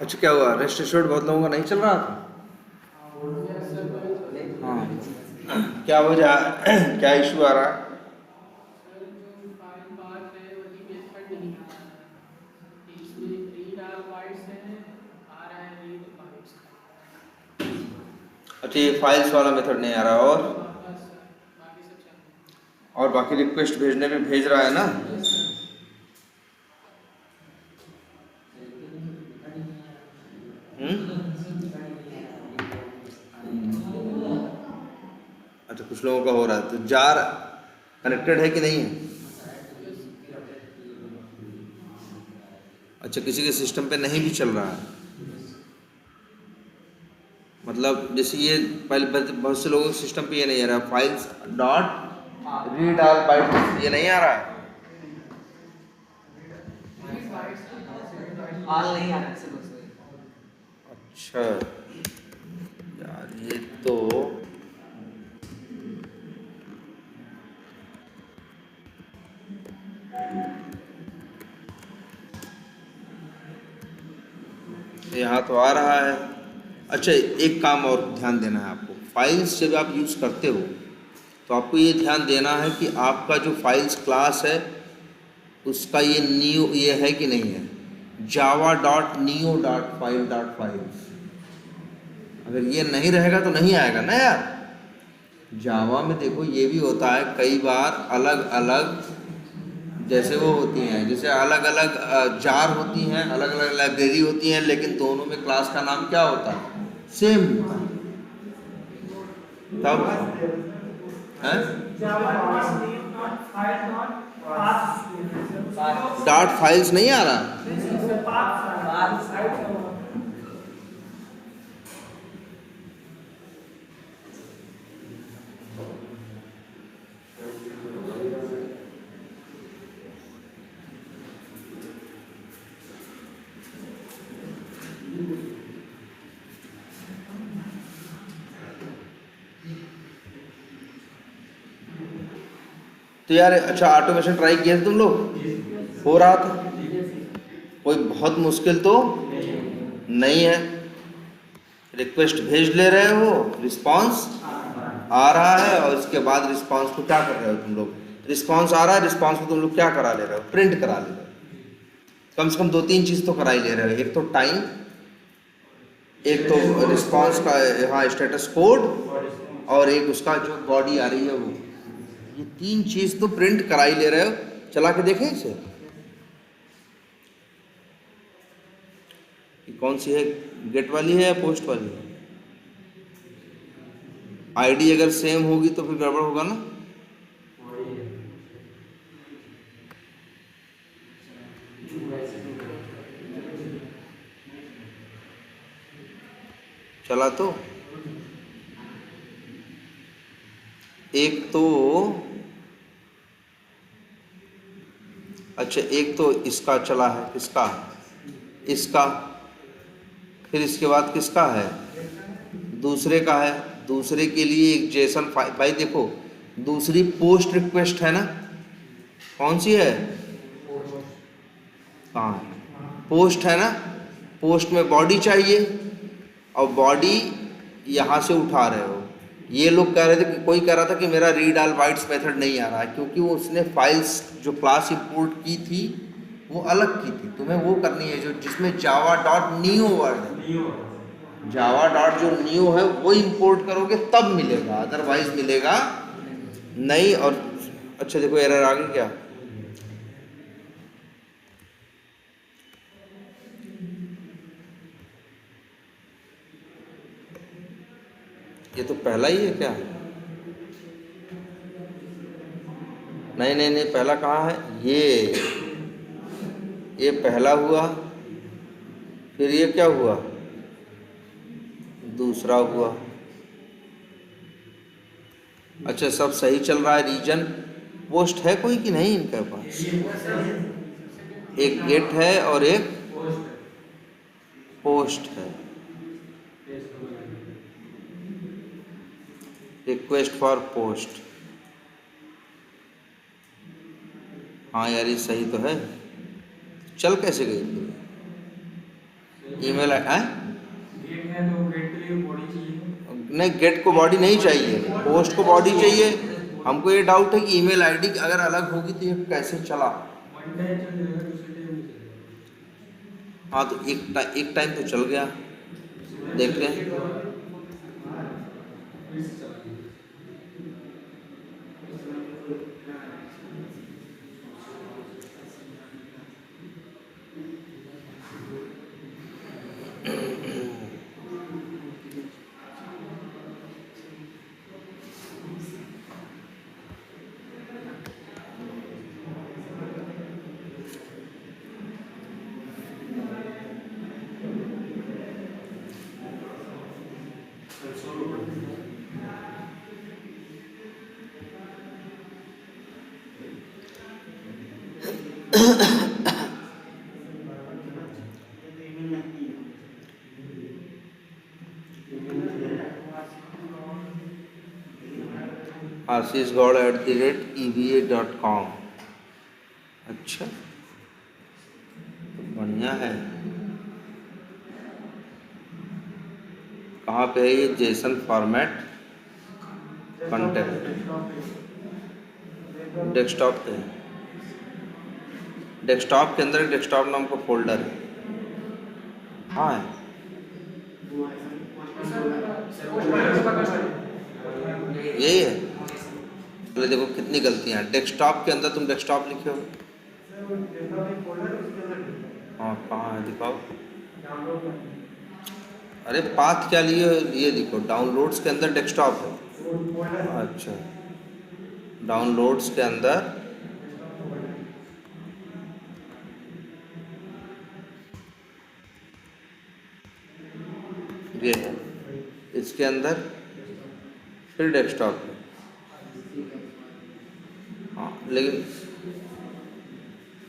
अच्छा क्या हुआ, रेस्ट एश्योर्ड बहुत लोगों का नहीं चल रहा था। हाँ क्या वजह क्या इशू आ रहा है। सर जो फाइल पाथ है वही मेथड नहीं आ रहा है कि इसमें रीड ऑल बाइट्स है, आ रहा है रीड बाइट्स खाली। अच्छा ये फाइल्स वाला मेथड नहीं आ रहा, हाँ बस सर, बाकी सब चल रहा है। और बाकी रिक्वेस्ट भेजने पे भेज रहा है ना। Yes sir. अच्छा कुछ लोगों का हो रहा है, तो जार कनेक्टेड है कि नहीं है। यस। अच्छा किसी के सिस्टम पे नहीं भी चल रहा है, मतलब जैसे ये पहले बहुत से लोगों के सिस्टम पे ये नहीं आ रहा, files dot read all byte ये नहीं आ रहा है। रीड बाइट्स नहीं आ रहा है। हाल नहीं आ रहा है। अच्छा यार ये तो यहाँ तो आ रहा है। अच्छा एक काम और ध्यान देना है आपको, फाइल्स जब आप यूज़ करते हो तो आपको ये ध्यान देना है कि आपका जो फाइल्स क्लास है उसका ये न्यू ये है कि नहीं है, Java dot new dot file dot files. अगर ये नहीं रहेगा तो नहीं आएगा ना यार। जावा में देखो ये भी होता है कई बार अलग अलग, जैसे वो होती हैं, जैसे अलग अलग जार होती हैं, अलग अलग लाइब्रेरी होती हैं, लेकिन दोनों में क्लास का नाम क्या होता है, सेम होता है। तब है डॉट फाइल्स नहीं आ रहा। तो यार अच्छा ऑटोमेशन ट्राई किया था तुम लोग, हो रहा था, कोई बहुत मुश्किल तो नहीं है। रिक्वेस्ट भेज ले रहे हो, रिस्पांस आ रहा है, और इसके बाद रिस्पांस को क्या कर रहे हो तुम लोग, रिस्पांस आ रहा है, रिस्पांस को तुम लोग क्या करा ले रहे हो, प्रिंट करा ले रहे हो। कम से कम दो तीन चीज़ तो करा ही ले रहे हो, एक तो टाइम, एक तो रिस्पांस का हाँ स्टेटस कोड, और एक उसका जो बॉडी आ रही है वो, ये तीन चीज़ तो प्रिंट करा ही ले रहे हो। चला के देखें इसे, कि कौन सी है, गेट वाली है या पोस्ट वाली है। आईडी अगर सेम होगी तो फिर गड़बड़ होगा ना। चला तो एक तो, अच्छा एक तो इसका चला है, किसका, इसका, फिर इसके बाद किसका है, दूसरे का है, दूसरे के लिए एक जेसन फाइल, भाई देखो दूसरी पोस्ट रिक्वेस्ट है ना, कौन सी है, कहाँ है, पोस्ट है ना, पोस्ट में बॉडी चाहिए, और बॉडी यहाँ से उठा रहे हो। ये लोग कह रहे थे कि कोई कह रहा था कि मेरा रीड ऑल बाइट्स मेथड नहीं आ रहा है, क्योंकि वो उसने फाइल्स जो क्लास इंपोर्ट की थी वो अलग की थी, तुम्हें वो करनी है जो जिसमें जावा डॉट न्यू वर्ड है, जावा डॉट जो न्यू है वो इंपोर्ट करोगे तब मिलेगा, अदरवाइज मिलेगा नहीं। और अच्छा देखो एरर आ गई क्या, ये तो पहला ही है क्या, नहीं नहीं नहीं पहला कहाँ है, ये पहला हुआ, फिर ये क्या हुआ, दूसरा हुआ। अच्छा सब सही चल रहा है, रीजन पोस्ट है कोई कि नहीं इनके पास, एक गेट है और एक पोस्ट है, रिक्वेस्ट फॉर पोस्ट। हाँ यार ये सही तो है, चल कैसे गई फिर, ईमेल है? गेट है तो गेट के लिए बॉडी चाहिए। नहीं, गेट को बॉडी नहीं चाहिए, पोस्ट को बॉडी चाहिए। हमको ये डाउट है कि ईमेल आईडी अगर अलग होगी तो ये कैसे चला। वन टाइम चल जाएगा, दूसरे टाइम नहीं चलेगा। हाँ, तो एक टाइम तो चल गया, देखते हैं। फिर से चलाएंगे। asisgowda@eva.com। अच्छा, तो बढ़िया है। कहाँ पे है ये? जेसन फॉर्मेट कॉन्टेक्ट, डेस्कटॉप पे है। डेस्कटॉप के अंदर डेस्कटॉप नाम का फोल्डर है। हाँ है। यही है। पहले देखो कितनी गलतियाँ हैं। डेस्कटॉप के अंदर तुम डेस्कटॉप लिखे हो। हाँ, कहाँ है दिखाओ। अरे पाथ क्या लिए हो? ये देखो, डाउनलोड्स के अंदर डेस्कटॉप है। अच्छा, डाउनलोड्स के अंदर ये है, इसके अंदर फिर डेस्कटॉप है। हाँ, लेकिन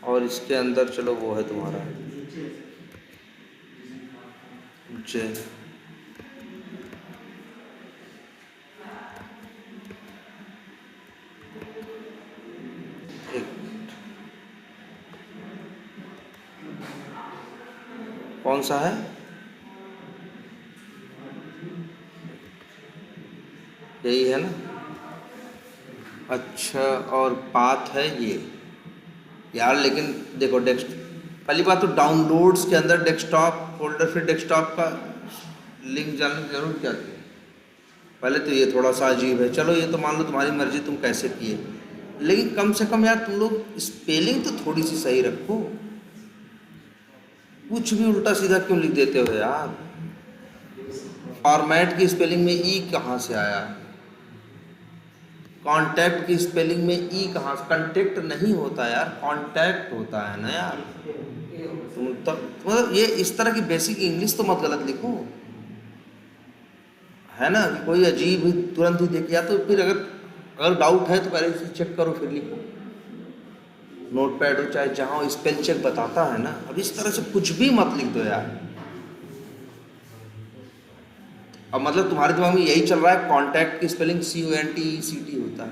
और इसके अंदर चलो वो है तुम्हारा जे। एक कौन सा है? यही है ना? अच्छा, और पाथ है ये यार। लेकिन देखो, पहली बात तो डाउनलोड्स के अंदर डेस्कटॉप फोल्डर, फिर डेस्कटॉप का लिंक जानने की जरूरत क्या थी? पहले तो ये थोड़ा सा अजीब है। चलो, ये तो मान लो तुम्हारी मर्जी, तुम कैसे किए, लेकिन कम से कम यार तुम लोग स्पेलिंग तो थोड़ी सी सही रखो। कुछ भी उल्टा सीधा क्यों लिख देते हो यार? फॉर्मेट की स्पेलिंग में ई कहाँ से आया? कांटेक्ट की स्पेलिंग में ई कहाँ से? कंटेक्ट नहीं होता यार, कांटेक्ट होता है ना यार। तुम तो मतलब ये इस तरह की बेसिक इंग्लिश तो मत गलत लिखो, है ना? कोई अजीब ही तुरंत ही देख, या तो फिर अगर डाउट है तो पहले इसे चेक करो फिर लिखो। नोटपैड हो चाहे जहाँ हो, स्पेल चेक बताता है ना। अब इस तरह से कुछ भी मत लिख दो यार। अब मतलब तुम्हारे दिमाग में यही चल रहा है कांटेक्ट की स्पेलिंग CONTECT होता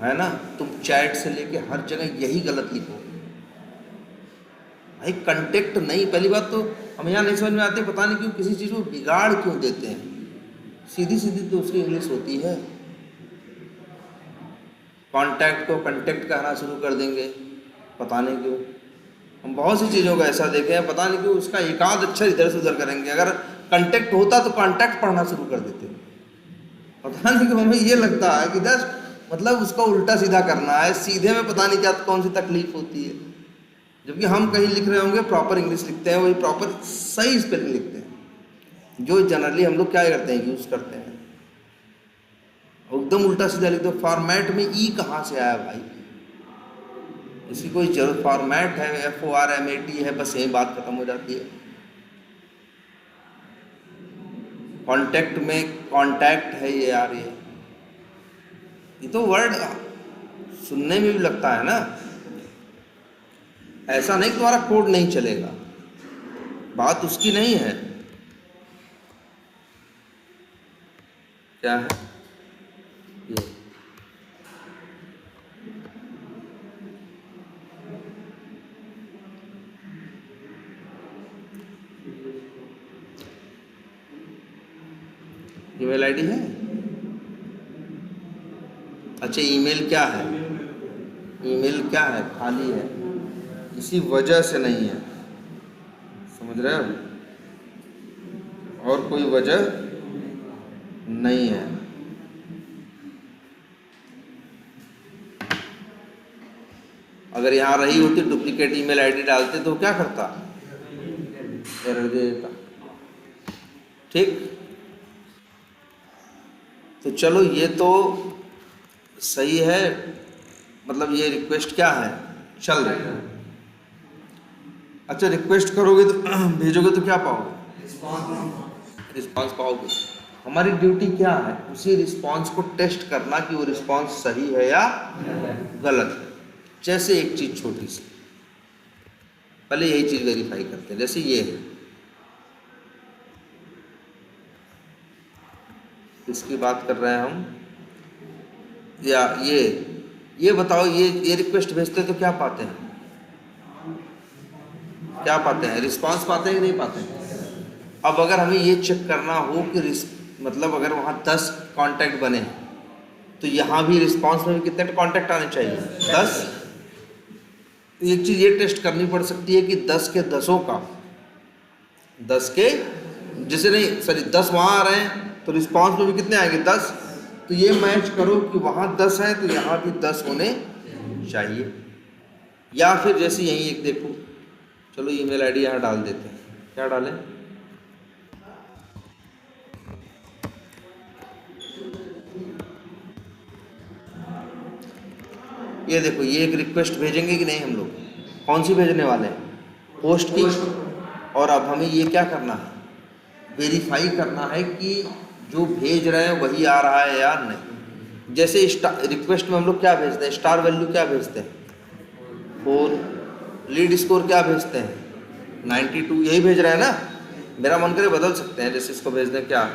है ना? तुम चैट से लेके हर जगह यही गलत लिखो भाई। कंटेक्ट नहीं, पहली बात तो हम यहाँ नहीं समझ में आते, पता नहीं क्यों किसी चीज़ को बिगाड़ क्यों देते हैं। सीधी सीधी तो उसकी इंग्लिश होती है। कांटेक्ट को कंटेक्ट कहना शुरू कर देंगे, पता नहीं क्यों। हम बहुत सी चीज़ों को ऐसा देखे हैं, पता नहीं क्यों उसका एक आध अक्षर इधर से उधर करेंगे। अगर कंटेक्ट होता तो कांटेक्ट पढ़ना शुरू कर देते, पता नहीं क्यों। हमें ये लगता है कि जस्ट मतलब उसका उल्टा सीधा करना है, सीधे में पता नहीं क्या कौन सी तकलीफ होती है। जबकि हम कहीं लिख रहे होंगे प्रॉपर इंग्लिश लिखते हैं, वही प्रॉपर सही स्पेलिंग लिखते हैं, जो जनरली हम लोग क्या करते हैं, यूज़ करते हैं। एकदम उल्टा सीधा लिख दो। फॉर्मेट में ई कहाँ से आया भाई? इसकी कोई जरूरत? फॉर्मेट है, FORMAT है, बस यही बात खत्म हो जाती है। कॉन्टेक्ट में कॉन्टैक्ट है ये यार। ये तो वर्ड सुनने में भी लगता है ना। ऐसा नहीं तुम्हारा कोड नहीं चलेगा, बात उसकी नहीं है। क्या है ये? ईमेल आईडी है? अच्छा, ईमेल क्या है? ईमेल क्या है? खाली है, इसी वजह से नहीं है। समझ रहे हो? और कोई वजह नहीं है। अगर यहाँ रही होती डुप्लीकेट ईमेल आईडी डालते तो क्या करता? एरर दे देता। ठीक, तो चलो ये तो सही है, मतलब ये रिक्वेस्ट क्या है, चल रही है। अच्छा, रिक्वेस्ट करोगे तो भेजोगे तो क्या पाओगे? रिस्पांस पाओगे। हमारी ड्यूटी क्या है? उसी रिस्पांस को टेस्ट करना कि वो रिस्पांस सही है या गलत है। जैसे एक चीज़ छोटी सी, पहले यही चीज़ वेरीफाई करते हैं। जैसे ये है, इसकी बात कर रहे हैं हम, या ये बताओ, ये रिक्वेस्ट भेजते तो क्या पाते हैं? क्या पाते हैं? रिस्पांस पाते हैं कि नहीं पाते हैं? अब अगर हमें ये चेक करना हो कि मतलब अगर वहाँ 10 कांटेक्ट बने तो यहाँ भी रिस्पांस में भी कितने कांटेक्ट आने चाहिए? 10। एक चीज़ ये टेस्ट करनी पड़ सकती है कि 10 के 10 का 10 के जैसे नहीं, सॉरी 10 वहाँ आ रहे हैं तो रिस्पांस में भी कितने आएंगे? 10। तो ये मैच करो कि वहाँ 10 हैं तो यहाँ भी 10 होने चाहिए। या फिर जैसे यहीं एक देखो, चलो ईमेल आईडी यहाँ डाल देते हैं। क्या डालें? ये देखो, ये एक रिक्वेस्ट भेजेंगे कि नहीं हम लोग? कौन सी भेजने वाले हैं? पोस्ट की। और अब हमें ये क्या करना है? वेरीफाई करना है कि जो भेज रहे हैं वही आ रहा है या नहीं। जैसे रिक्वेस्ट में हम लोग क्या भेजते हैं? स्टार वैल्यू क्या भेजते हैं? 4। लीड स्कोर क्या भेजते हैं? 92। यही भेज रहे हैं ना? मेरा मन करे बदल सकते हैं, जैसे इसको भेज दें क्या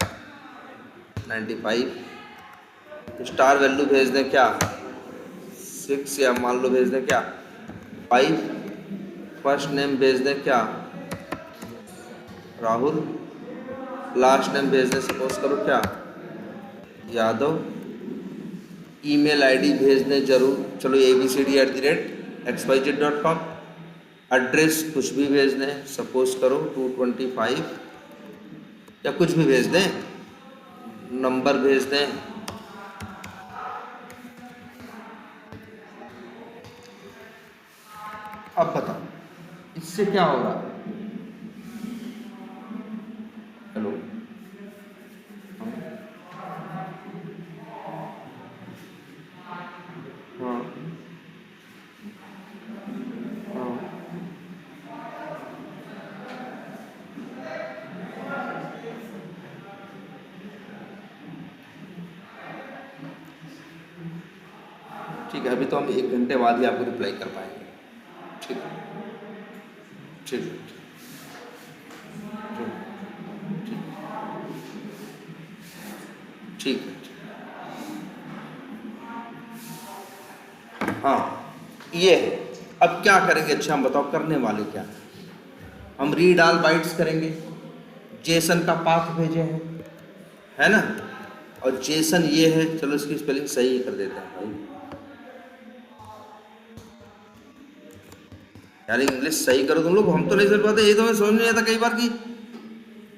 95। स्टार वैल्यू भेज दें क्या 6, या मान लो भेज दें क्या 5। फर्स्ट नेम भेज दें क्या राहुल। लास्ट नेम भेज दें सपोज करो क्या यादव। ईमेल आईडी भेज दें जरूर, चलो abcd@xyz.com। एड्रेस कुछ भी भेज दें, सपोज करो 225 या कुछ भी भेज दें। नंबर भेज दें। अब बताओ इससे क्या हो रहा है? हेलो, हाँ हाँ, ठीक है। अभी तो हम 1 घंटे बाद ही आपको रिप्लाई कर पाएंगे। ठीक है, ठीक है, ठीक है। हाँ, ये है। अब क्या करेंगे? अच्छा हम बताओ करने वाले क्या? हम रीड ऑल बाइट्स करेंगे। जेसन का पाथ भेजे हैं, है ना? और जेसन ये है, चलो इसकी स्पेलिंग सही ही कर देते हैं भाई। यार इंग्लिश सही करो तुम लोग, हम तो नहीं कर पाते। ये तो मैं समझ नहीं आता कई बार कि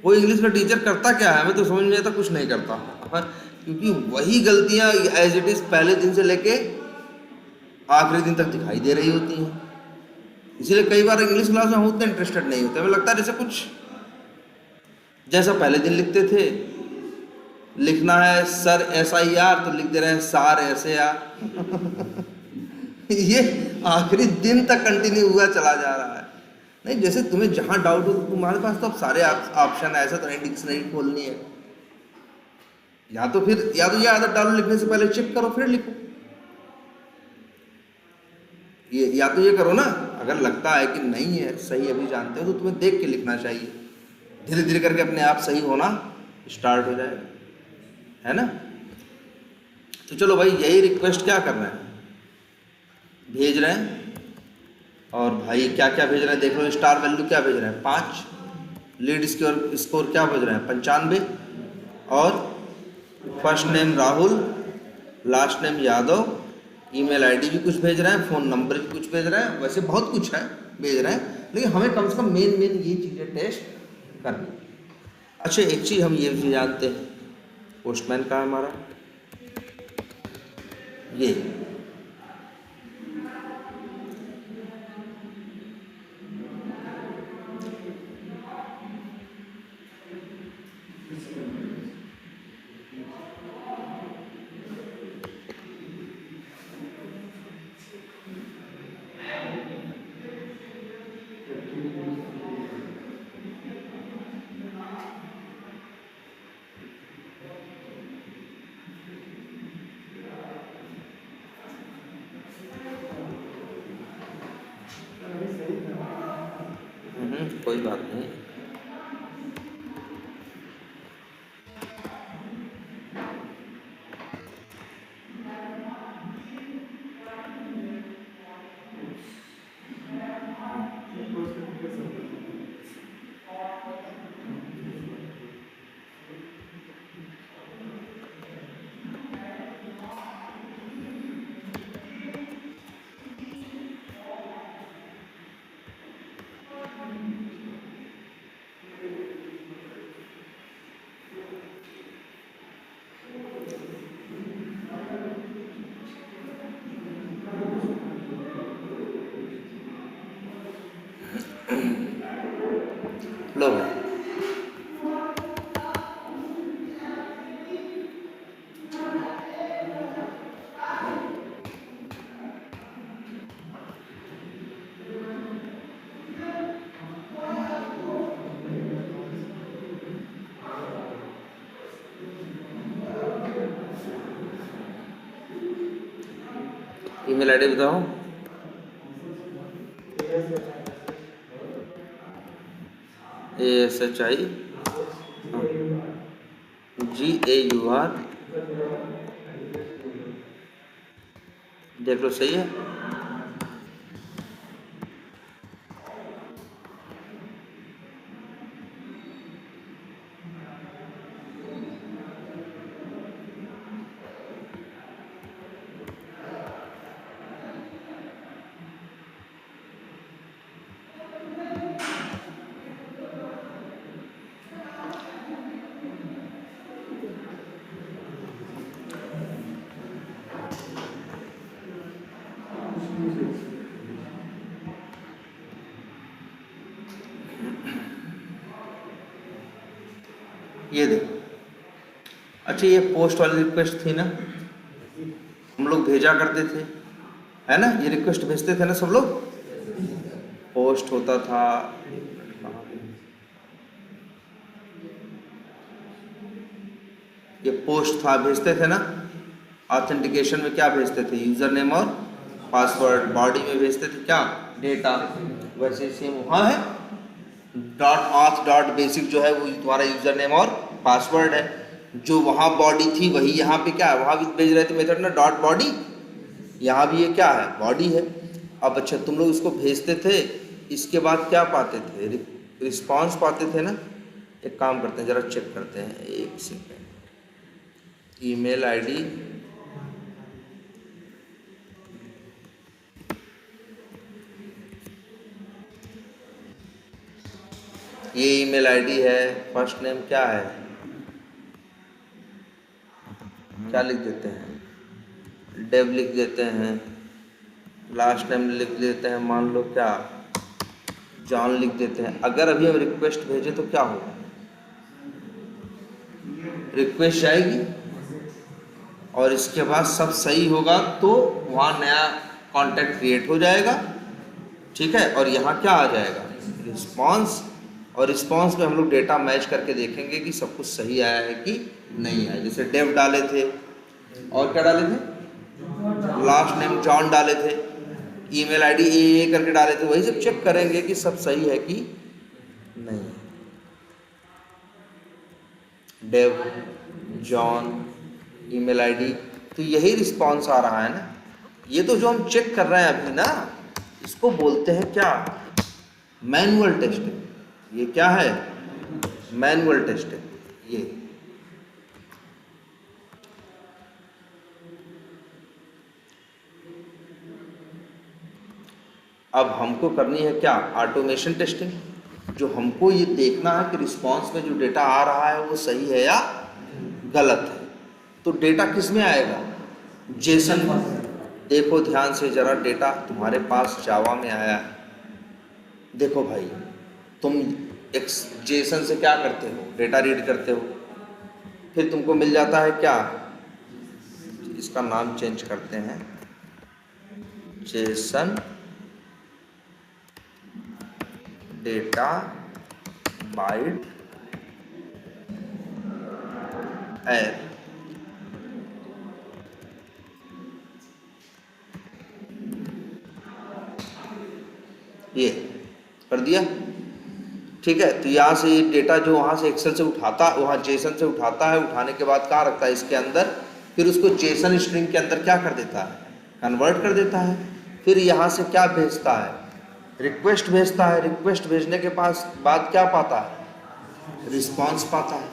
वो इंग्लिश में टीचर करता क्या है, मैं तो समझ नहीं आता, कुछ नहीं करता। क्योंकि वही गलतियां एज इट इज पहले दिन से लेके आखिरी दिन तक दिखाई दे रही होती हैं। इसीलिए कई बार इंग्लिश क्लास में हम उतने इंटरेस्टेड नहीं होते। हमें लगता है जैसे कुछ जैसा पहले दिन लिखते थे, लिखना है सर SIR तो लिख दे रहे हैं सार ऐसे यार। ये आखिरी दिन तक कंटिन्यू हुआ चला जा रहा है। नहीं, जैसे तुम्हें जहाँ डाउट हो तुम्हारे पास तो अब सारे ऑप्शन है, ऐसा तो नहीं डिक्शनरी खोलनी है। या तो ये आदत डालो, लिखने से पहले चेक करो फिर लिखो। ये या तो ये करो ना, अगर लगता है कि नहीं है सही अभी जानते हो तो तुम्हें देख के लिखना चाहिए। धीरे धीरे करके अपने आप सही होना स्टार्ट हो जाएगा, है ना? तो चलो भाई, यही रिक्वेस्ट क्या कर रहे हैं, भेज रहे हैं। और भाई क्या क्या भेज रहे हैं देख लो। स्टार वैल्यू क्या भेज रहे हैं 5। लीड स्कोर क्या भेज रहे हैं 95। और first name Rahul, last name Yadav, email ID भी कुछ भेज रहे हैं, फ़ोन नंबर भी कुछ भेज रहे हैं, वैसे बहुत कुछ है भेज रहे हैं, लेकिन हमें कम से कम मेन ये चीज़ें टेस्ट करनी। अच्छा, एक चीज़ हम ये भी जानते हैं, पोस्टमैन कहाँ है हमारा, ये कोई बात नहीं। लो ईमेल आईडी बताओ। ASHI GAUR, देख लो सही है। ये देखो, अच्छा ये पोस्ट वाली रिक्वेस्ट थी ना, हम लोग भेजा करते थे, है ना, ये रिक्वेस्ट भेजते थे ना सब लोग, पोस्ट होता था, ये पोस्ट था, भेजते थे ना। ऑथेंटिकेशन में क्या भेजते थे, यूजर नेम और पासवर्ड, बॉडी में भेजते थे क्या, डेटा, वैसे सेम वहाँ है .auth.basic जो है वो तुम्हारा यूजर नेम और पासवर्ड है, जो वहाँ बॉडी थी वही यहाँ पे क्या है, वहाँ भी भेज रहे थे मेथड ना .body, यहाँ भी ये क्या है, बॉडी है। अब अच्छा तुम लोग इसको भेजते थे, इसके बाद क्या पाते थे, रिस्पॉन्स पाते थे ना। एक काम करते हैं, ज़रा चेक करते हैं, एक सेकेंड, ईमेल आईडी, ये ईमेल आईडी है, फर्स्ट नेम क्या है, क्या लिख देते हैं, डेव लिख देते हैं, लास्ट नेम लिख देते हैं, मान लो क्या, जॉन लिख देते हैं। अगर अभी हम रिक्वेस्ट भेजें तो क्या होगा, रिक्वेस्ट जाएगी और इसके बाद सब सही होगा तो वहाँ नया कॉन्टैक्ट क्रिएट हो जाएगा, ठीक है, और यहाँ क्या आ जाएगा, रिस्पॉन्स, और रिस्पॉन्स में हम लोग डेटा मैच करके देखेंगे कि सब कुछ सही आया है कि नहीं आया। जैसे डेव डाले थे और क्या डाले थे, लास्ट नेम जॉन डाले थे, ईमेल आईडी ए करके डाले थे, वही सब चेक करेंगे कि सब सही है कि नहीं। डेव, जॉन, ईमेल आईडी, तो यही रिस्पॉन्स आ रहा है ना। ये तो जो हम चेक कर रहे हैं अभी ना, इसको बोलते हैं क्या, मैनुअल टेस्टिंग। ये क्या है, मैनुअल टेस्टिंग। ये अब हमको करनी है क्या, ऑटोमेशन टेस्टिंग। जो हमको ये देखना है कि रिस्पांस में जो डेटा आ रहा है वो सही है या गलत है। तो डेटा किस में आएगा, जेसन। देखो ध्यान से जरा, डेटा तुम्हारे पास जावा में आया है। देखो भाई, तुम एक जेसन से क्या करते हो, डेटा रीड करते हो, फिर तुमको मिल जाता है क्या, इसका नाम चेंज करते हैं, जेसन डेटा बाइट एरर। ये कर दिया, ठीक है। तो यहाँ से ये डेटा जो वहाँ से एक्सेल से उठाता, वहाँ जेसन से उठाता है, उठाने के बाद क्या रखता है इसके अंदर, फिर उसको जेसन स्ट्रिंग के अंदर क्या कर देता है, कन्वर्ट कर देता है। फिर यहाँ से क्या भेजता है, रिक्वेस्ट भेजता है। रिक्वेस्ट भेजने के बाद क्या पाता है, रिस्पांस पाता है।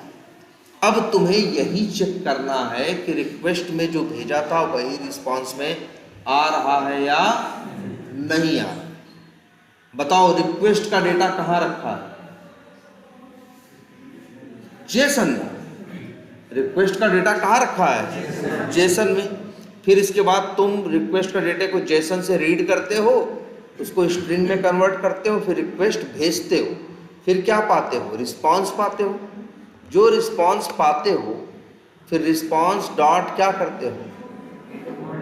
अब तुम्हें यही चेक करना है कि रिक्वेस्ट में जो भेजा था वही रिस्पांस में आ रहा है या नहीं आ रहा। बताओ रिक्वेस्ट का डेटा कहाँ रखा है, जेसन में। रिक्वेस्ट का डेटा कहाँ रखा है, जेसन में। फिर इसके बाद तुम रिक्वेस्ट का डेटा को जेसन से रीड करते हो, उसको स्ट्रिंग में कन्वर्ट करते हो, फिर रिक्वेस्ट भेजते हो, फिर क्या पाते हो, रिस्पांस पाते हो। जो रिस्पांस पाते हो फिर रिस्पांस डॉट क्या करते हो,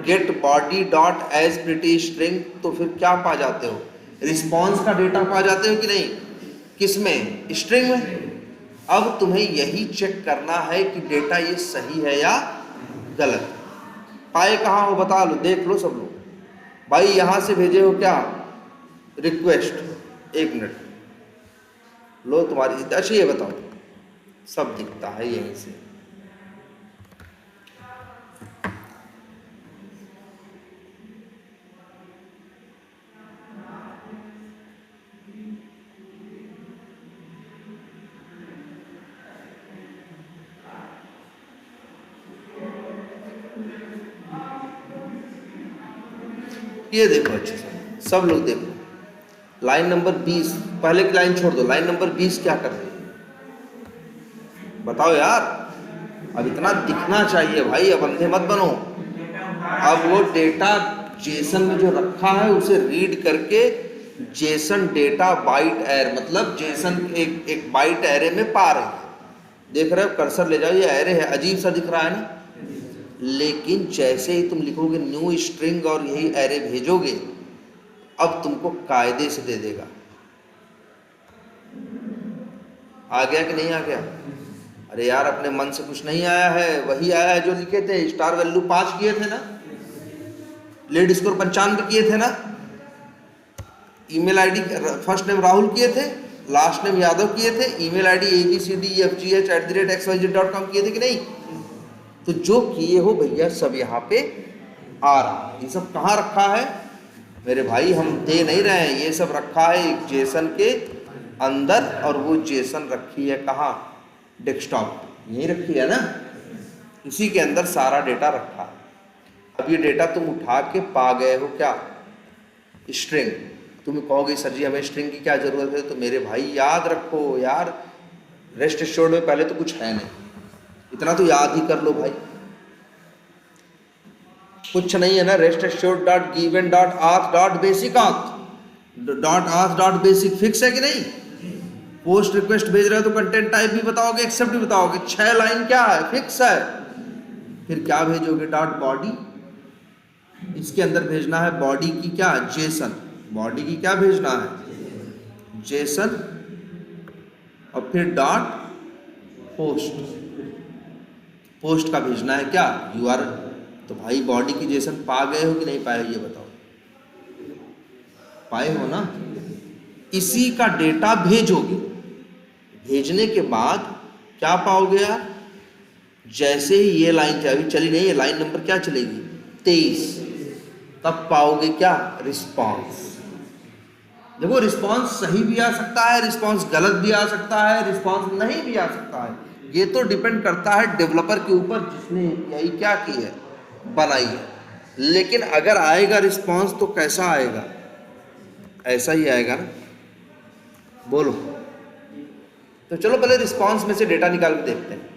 get body dot as pretty string. तो फिर क्या पा जाते हो, रिस्पांस का डेटा पा जाते हो कि नहीं, किसमें, स्ट्रिंग में। अब तुम्हें यही चेक करना है कि डेटा ये सही है या गलत। पाए कहाँ हो बता लो, देख लो सब लोग। भाई यहाँ से भेजे हो क्या, रिक्वेस्ट, एक मिनट लो तुम्हारी। अच्छा ये बताओ, सब दिखता है यहीं से। ये देखो अच्छे से सब लोग देखो, लाइन नंबर 20, पहले की लाइन छोड़ दो, लाइन नंबर 20 क्या कर रही है बताओ यार। अब इतना दिखना चाहिए भाई, अब अंधे मत बनो। अब वो डेटा जेसन में जो रखा है उसे रीड करके जेसन डेटा बाइट एरे, मतलब जेसन एक बाइट एरे में पा रही है। देख रहे हो, कर्सर ले जाओ, ये एरे है, अजीब सा दिख रहा है ना। लेकिन जैसे ही तुम लिखोगे न्यू स्ट्रिंग और यही एरे भेजोगे, अब तुमको कायदे से दे देगा। आ गया कि नहीं आ गया? अरे यार अपने मन से कुछ नहीं आया है, वही आया है जो लिखे थे। स्टार वैल्यू 5 किए थे ना, लीड स्कोर 95 किए थे ना, email ID first name Rahul किए थे, लास्ट नेम यादव किए थे, ईमेल आईडी abcdefgh@xyz.com किए थे कि नहीं? तो जो किए हो भैया सब यहाँ पे आ रहा। ये सब कहाँ रखा है मेरे भाई, हम दे नहीं रहे हैं, ये सब रखा है एक जेसन के अंदर। और वो जेसन रखी है कहाँ, डेस्कटॉप यहीं रखी है ना, इसी के अंदर सारा डेटा रखा है। अब ये डेटा तुम उठा के पा गए हो क्या, स्ट्रिंग। तुम कहोगे सर जी हमें स्ट्रिंग की क्या ज़रूरत है? तो मेरे भाई याद रखो यार, रेस्ट एश्योर्ड में पहले तो कुछ है नहीं, इतना तो याद ही कर लो भाई। कुछ नहीं है ना, rest assured dot given dot आथ डॉट बेसिक आथ डॉट बेसिक फिक्स है कि नहीं? पोस्ट रिक्वेस्ट भेज रहे हो तो कंटेंट टाइप भी बताओगे, एक्सेप्ट भी बताओगे। 6 लाइन क्या है, फिक्स है। फिर क्या भेजोगे, डॉट बॉडी, इसके अंदर भेजना है बॉडी की क्या, जेसन। बॉडी की क्या भेजना है, जेसन। और फिर डॉट पोस्ट, पोस्ट का भेजना है क्या, यूआरएल। तो भाई बॉडी की जेसन पा गए हो कि नहीं पाए, ये बताओ। पाए हो ना? इसी का डेटा भेजोगे, भेजने के बाद क्या पाओगे यार, जैसे ही ये लाइन चली नहीं, ये लाइन नंबर क्या चलेगी 23, तब पाओगे क्या, रिस्पांस। देखो रिस्पांस सही भी आ सकता है, रिस्पांस गलत भी आ सकता है, रिस्पांस नहीं भी आ सकता है। ये तो डिपेंड करता है डेवलपर के ऊपर, जिसने यही क्या की है, बनाई है। लेकिन अगर आएगा रिस्पांस तो कैसा आएगा, ऐसा ही आएगा ना, बोलो। तो चलो पहले रिस्पॉन्स में से डेटा निकाल के देखते हैं।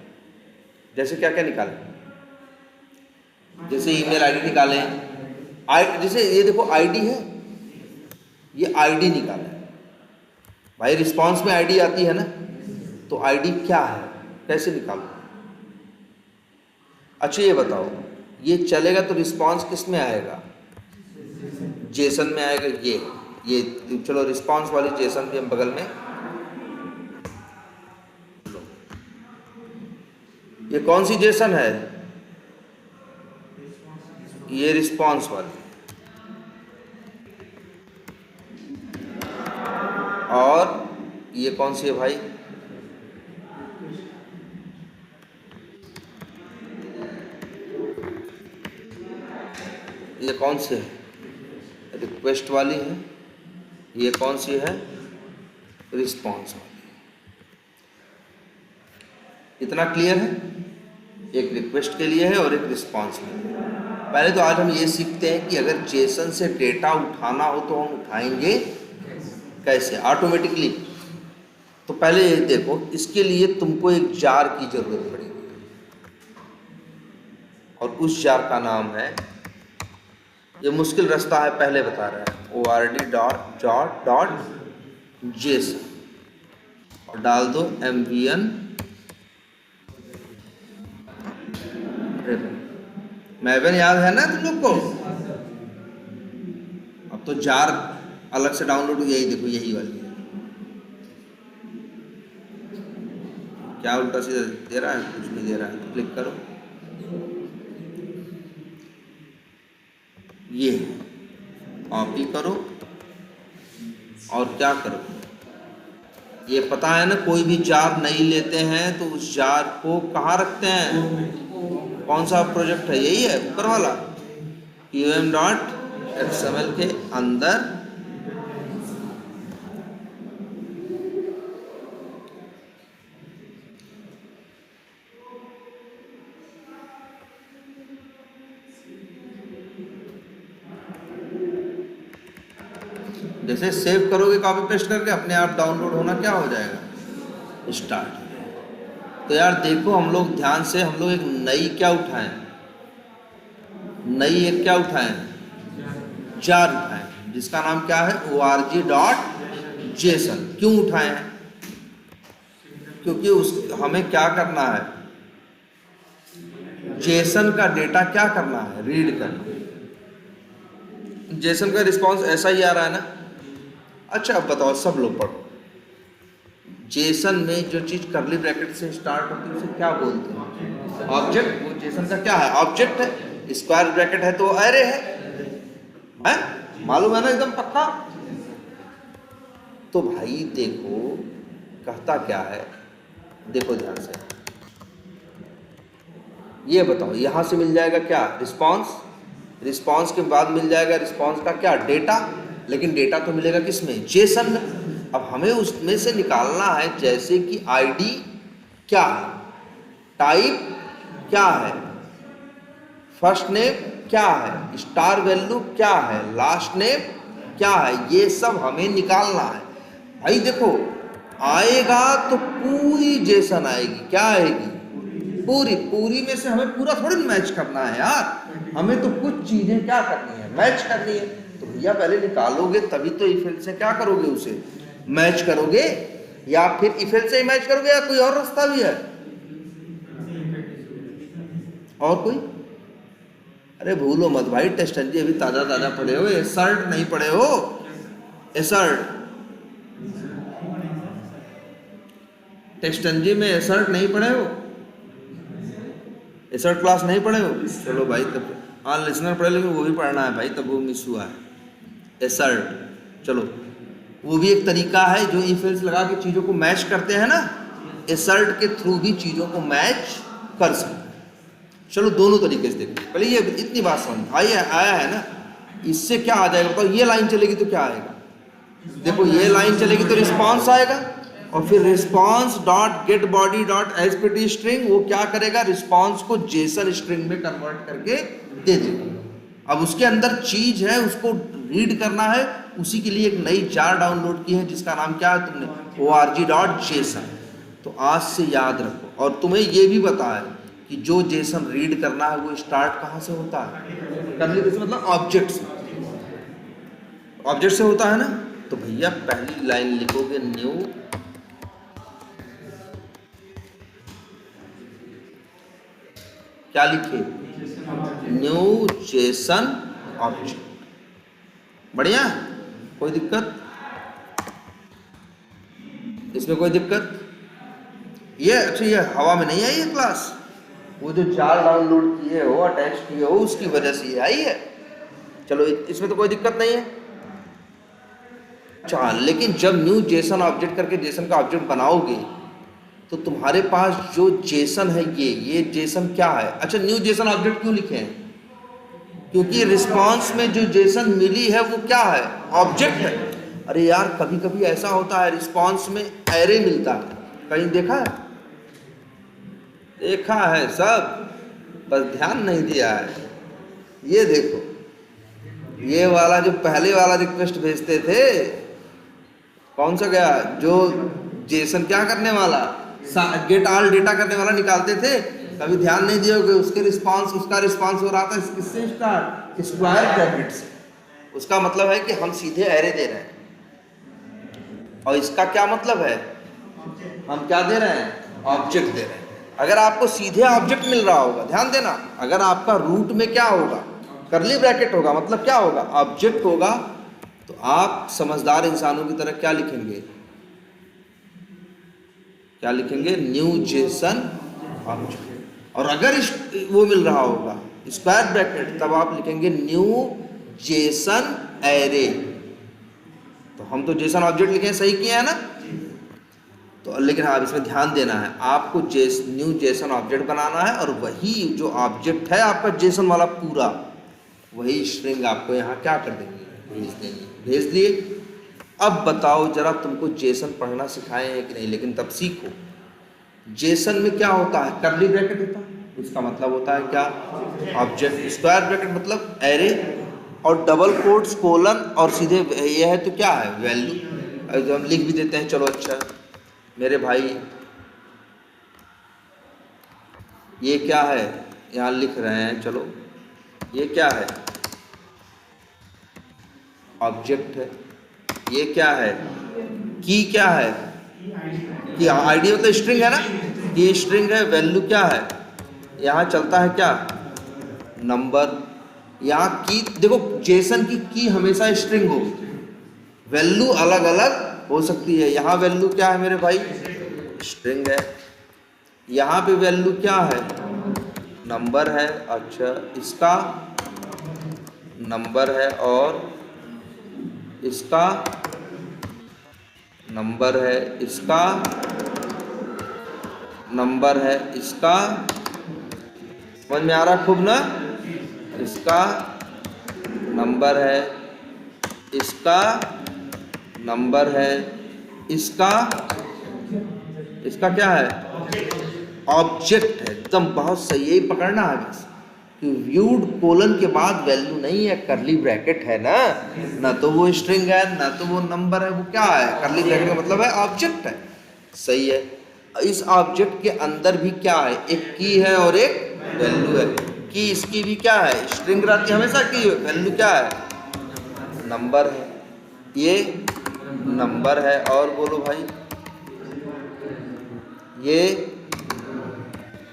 जैसे क्या क्या निकालें, जैसे ईमेल आईडी निकालें, जैसे ये देखो आईडी है, ये आईडी निकालें भाई। रिस्पॉन्स में आईडी आती है ना, तो आईडी क्या है, कैसे निकालो? अच्छा ये बताओ, ये चलेगा तो रिस्पॉन्स किस में आएगा? जेसन में आएगा। ये चलो रिस्पॉन्स वाली जेसन भी हम बगल में, ये कौन सी जेसन है? ये रिस्पॉन्स वाली। और ये कौन सी है भाई? ये कौन सी है? रिक्वेस्ट वाली है। ये कौन सी है? रिस्पॉन्स वाली। इतना क्लियर है? एक रिक्वेस्ट के लिए है और एक रिस्पॉन्स के लिए। पहले तो आज हम ये सीखते हैं कि अगर जेसन से डेटा उठाना हो तो हम उठाएंगे कैसे, ऑटोमेटिकली। तो पहले ये देखो, इसके लिए तुमको एक जार की जरूरत पड़ेगी, और उस जार का नाम है, ये मुश्किल रास्ता है पहले बता रहा है, ord.json, और डाल दो mvn मैवन। याद है ना तुम लोग को? अब तो जार अलग से डाउनलोड, यही देखो, यही वाली है। क्या उल्टा सीधा दे रहा है? कुछ नहीं दे रहा है। तो क्लिक करो, ये कॉपी करो और क्या करो, ये पता है ना, कोई भी जार नहीं लेते हैं तो उस जार को कहाँ रखते हैं? कौन सा प्रोजेक्ट है? यही है ऊपर वाला, pum.xml के अंदर। जैसे सेव करोगे कॉपी पेस्ट करके, अपने आप डाउनलोड होना क्या हो जाएगा? स्टार्ट। तो यार देखो, हम लोग ध्यान से, हम लोग एक नई क्या उठाएं? नई एक क्या उठाएं? जार उठाएं, जिसका नाम क्या है? org.json। क्यों उठाएं? क्योंकि हमें क्या करना है? जेसन का डेटा क्या करना है? रीड करना। जेसन का रिस्पॉन्स ऐसा ही आ रहा है ना? अच्छा अब बताओ, सब लोग पढ़ो, जेसन में जो चीज करली ब्रैकेट से स्टार्ट होती है उसे क्या बोलते हैं? ऑब्जेक्ट। वो जेसन का क्या है? ऑब्जेक्ट है। स्क्वायर ब्रैकेट है तो एरे है, मालूम है ना एकदम पक्का? तो भाई देखो कहता क्या है, देखो ध्यान से, ये बताओ, यहां से मिल जाएगा क्या? रिस्पॉन्स। रिस्पॉन्स के बाद मिल जाएगा रिस्पॉन्स का क्या? डेटा। लेकिन डेटा तो मिलेगा किसमें? जेसन में। अब हमें उसमें से निकालना है, जैसे कि आईडी क्या है, टाइप क्या है, फर्स्ट नेम क्या है, स्टार वैल्यू क्या है, लास्ट नेम क्या है, ये सब हमें निकालना है। भाई देखो, आएगा तो पूरी जेसन आएगी। क्या आएगी? पूरी। पूरी में से हमें पूरा थोड़ी मैच करना है यार, हमें तो कुछ चीजें क्या करनी है? मैच करनी है। तो भैया पहले निकालोगे तभी तो इफ एल्स से क्या करोगे? उसे मैच करोगे, या फिर इफ एल्स से मैच करोगे, या कोई और रास्ता भी है? और कोई? अरे भूलो मत भाई, टेस्टनजी अभी ताजा ताजा पढ़े हो, एसर्ट नहीं पढ़े हो। एसर्ट, टेस्टनजी में एसर्ट नहीं पढ़े हो, एसर्ट क्लास नहीं पढ़े हो? चलो भाई, तब हाँ लिसनर पढ़े, लेकिन वो भी पढ़ना है भाई, तब वो मिस हुआ है। एसर्ट, चलो वो भी एक तरीका है जो इफ एल्स लगा के चीज़ों को मैच करते हैं ना, एसर्ट के थ्रू भी चीज़ों को मैच कर सकते हैं। चलो दोनों तरीके से देखो। पहले ये इतनी बात समझ आया है ना? इससे क्या आ जाएगा बताओ? ये लाइन चलेगी तो क्या आएगा? देखो ये लाइन चलेगी तो रिस्पॉन्स आएगा, और फिर response dot get body dot SPT string, वो क्या करेगा? रिस्पॉन्स को जेसन स्ट्रिंग में कन्वर्ट करके दे देगा। अब उसके अंदर चीज है, उसको रीड करना है, उसी के लिए एक नई जार डाउनलोड की है जिसका नाम क्या है तुमने, org.json। तो आज से याद रखो। और तुम्हें ये भी पता है कि जो जेसन रीड करना है वो स्टार्ट कहाँ से होता है, करली ब्रेस मतलब ऑब्जेक्ट से, ऑब्जेक्ट से होता है ना। तो भैया पहली लाइन लिखोगे न्यू क्या लिखे, न्यू जेसन ऑब्जेक्ट। बढ़िया, कोई दिक्कत इसमें, कोई दिक्कत? ये अच्छा, ये हवा में नहीं आई है क्लास, वो जो जार डाउनलोड किए हो, अटैच किए हो, उसकी वजह से ये आई है। चलो इसमें तो कोई दिक्कत नहीं है। अच्छा, लेकिन जब न्यू जेसन ऑब्जेक्ट करके जेसन का ऑब्जेक्ट बनाओगे तो तुम्हारे पास जो जेसन है ये जेसन क्या है? अच्छा, न्यू जेसन ऑब्जेक्ट क्यों लिखे हैं? क्योंकि रिस्पांस में जो जेसन मिली है वो क्या है, ऑब्जेक्ट है। अरे यार, कभी कभी ऐसा होता है रिस्पांस में एरे मिलता है, कहीं देखा है? देखा है सब, बस ध्यान नहीं दिया है। ये देखो, ये वाला जो पहले वाला रिक्वेस्ट भेजते थे, कौन सा गया, जो जेसन क्या करने वाला, गेट ऑल डेटा करने वाला निकालते थे, कभी ध्यान नहीं दियोगे, उसके रिस्पांस, उसका रिस्पांस हो रहा था किससे स्टार्ट, स्क्वायर ब्रैकेट से। उसका मतलब है कि हम सीधे एरे दे रहे हैं, और इसका क्या मतलब है, हम क्या दे रहे हैं, ऑब्जेक्ट दे रहे हैं। अगर आपको सीधे ऑब्जेक्ट मिल रहा होगा, ध्यान देना, अगर आपका रूट में क्या होगा, करली ब्रैकेट होगा, मतलब क्या होगा, ऑब्जेक्ट होगा, तो आप समझदार इंसानों की तरह क्या लिखेंगे, क्या लिखेंगे, न्यू जेसन ऑब्जेक्ट। और अगर वो मिल रहा होगा स्क्वायर ब्रैकेट, तब आप लिखेंगे न्यू जेसन एरे। तो हम तो जेसन ऑब्जेक्ट लिखे, सही किए हैं ना। तो लेकिन हाँ, इसमें ध्यान देना है, आपको न्यू जेसन ऑब्जेक्ट बनाना है, और वही जो ऑब्जेक्ट है आपका जेसन वाला पूरा, वही स्ट्रिंग आपको यहाँ क्या कर देंगे, भेज देंगे। भेज दिए। अब बताओ जरा, तुमको जेसन पढ़ना सिखाए हैं कि नहीं, लेकिन तब सीखो। जेसन में क्या होता है, करली ब्रैकेट होता है, इसका मतलब होता है क्या, ऑब्जेक्ट। स्क्वायर ब्रैकेट मतलब एरे, और डबल कोट्स, कोलन, और सीधे ये है तो क्या है, वैल्यू। जो हम लिख भी देते हैं, चलो अच्छा मेरे भाई, ये क्या है, यहाँ लिख रहे हैं, चलो ये क्या है, ऑब्जेक्ट है। ये क्या है, की क्या है, कि आईडी मतलब स्ट्रिंग है ना, ये स्ट्रिंग है। वैल्यू क्या है, यहाँ चलता है क्या, नंबर। यहाँ की देखो, जेसन की हमेशा स्ट्रिंग होगी, वैल्यू अलग अलग हो सकती है। यहाँ वैल्यू क्या है मेरे भाई, स्ट्रिंग है। यहाँ पे वैल्यू क्या है, नंबर है। अच्छा, इसका नंबर है, और इसका नंबर है, इसका नंबर है, इसका समझ में आ रहा खूब ना, इसका नंबर है, इसका नंबर है, इसका क्या है, ऑब्जेक्ट है। एकदम बहुत सही, यही पकड़ना है बस कि व्यूड कोलन के बाद वैल्यू नहीं है, करली ब्रैकेट है ना तो वो स्ट्रिंग है, ना तो वो नंबर है, वो क्या है, करली ब्रैकेट का मतलब है ऑब्जेक्ट है। सही है। इस ऑब्जेक्ट के अंदर भी क्या है, एक की है और एक वैल्यू है। की इसकी भी क्या है, स्ट्रिंग रहती है हमेशा, की वैल्यू क्या है, नंबर है। ये नंबर है, और बोलो भाई, ये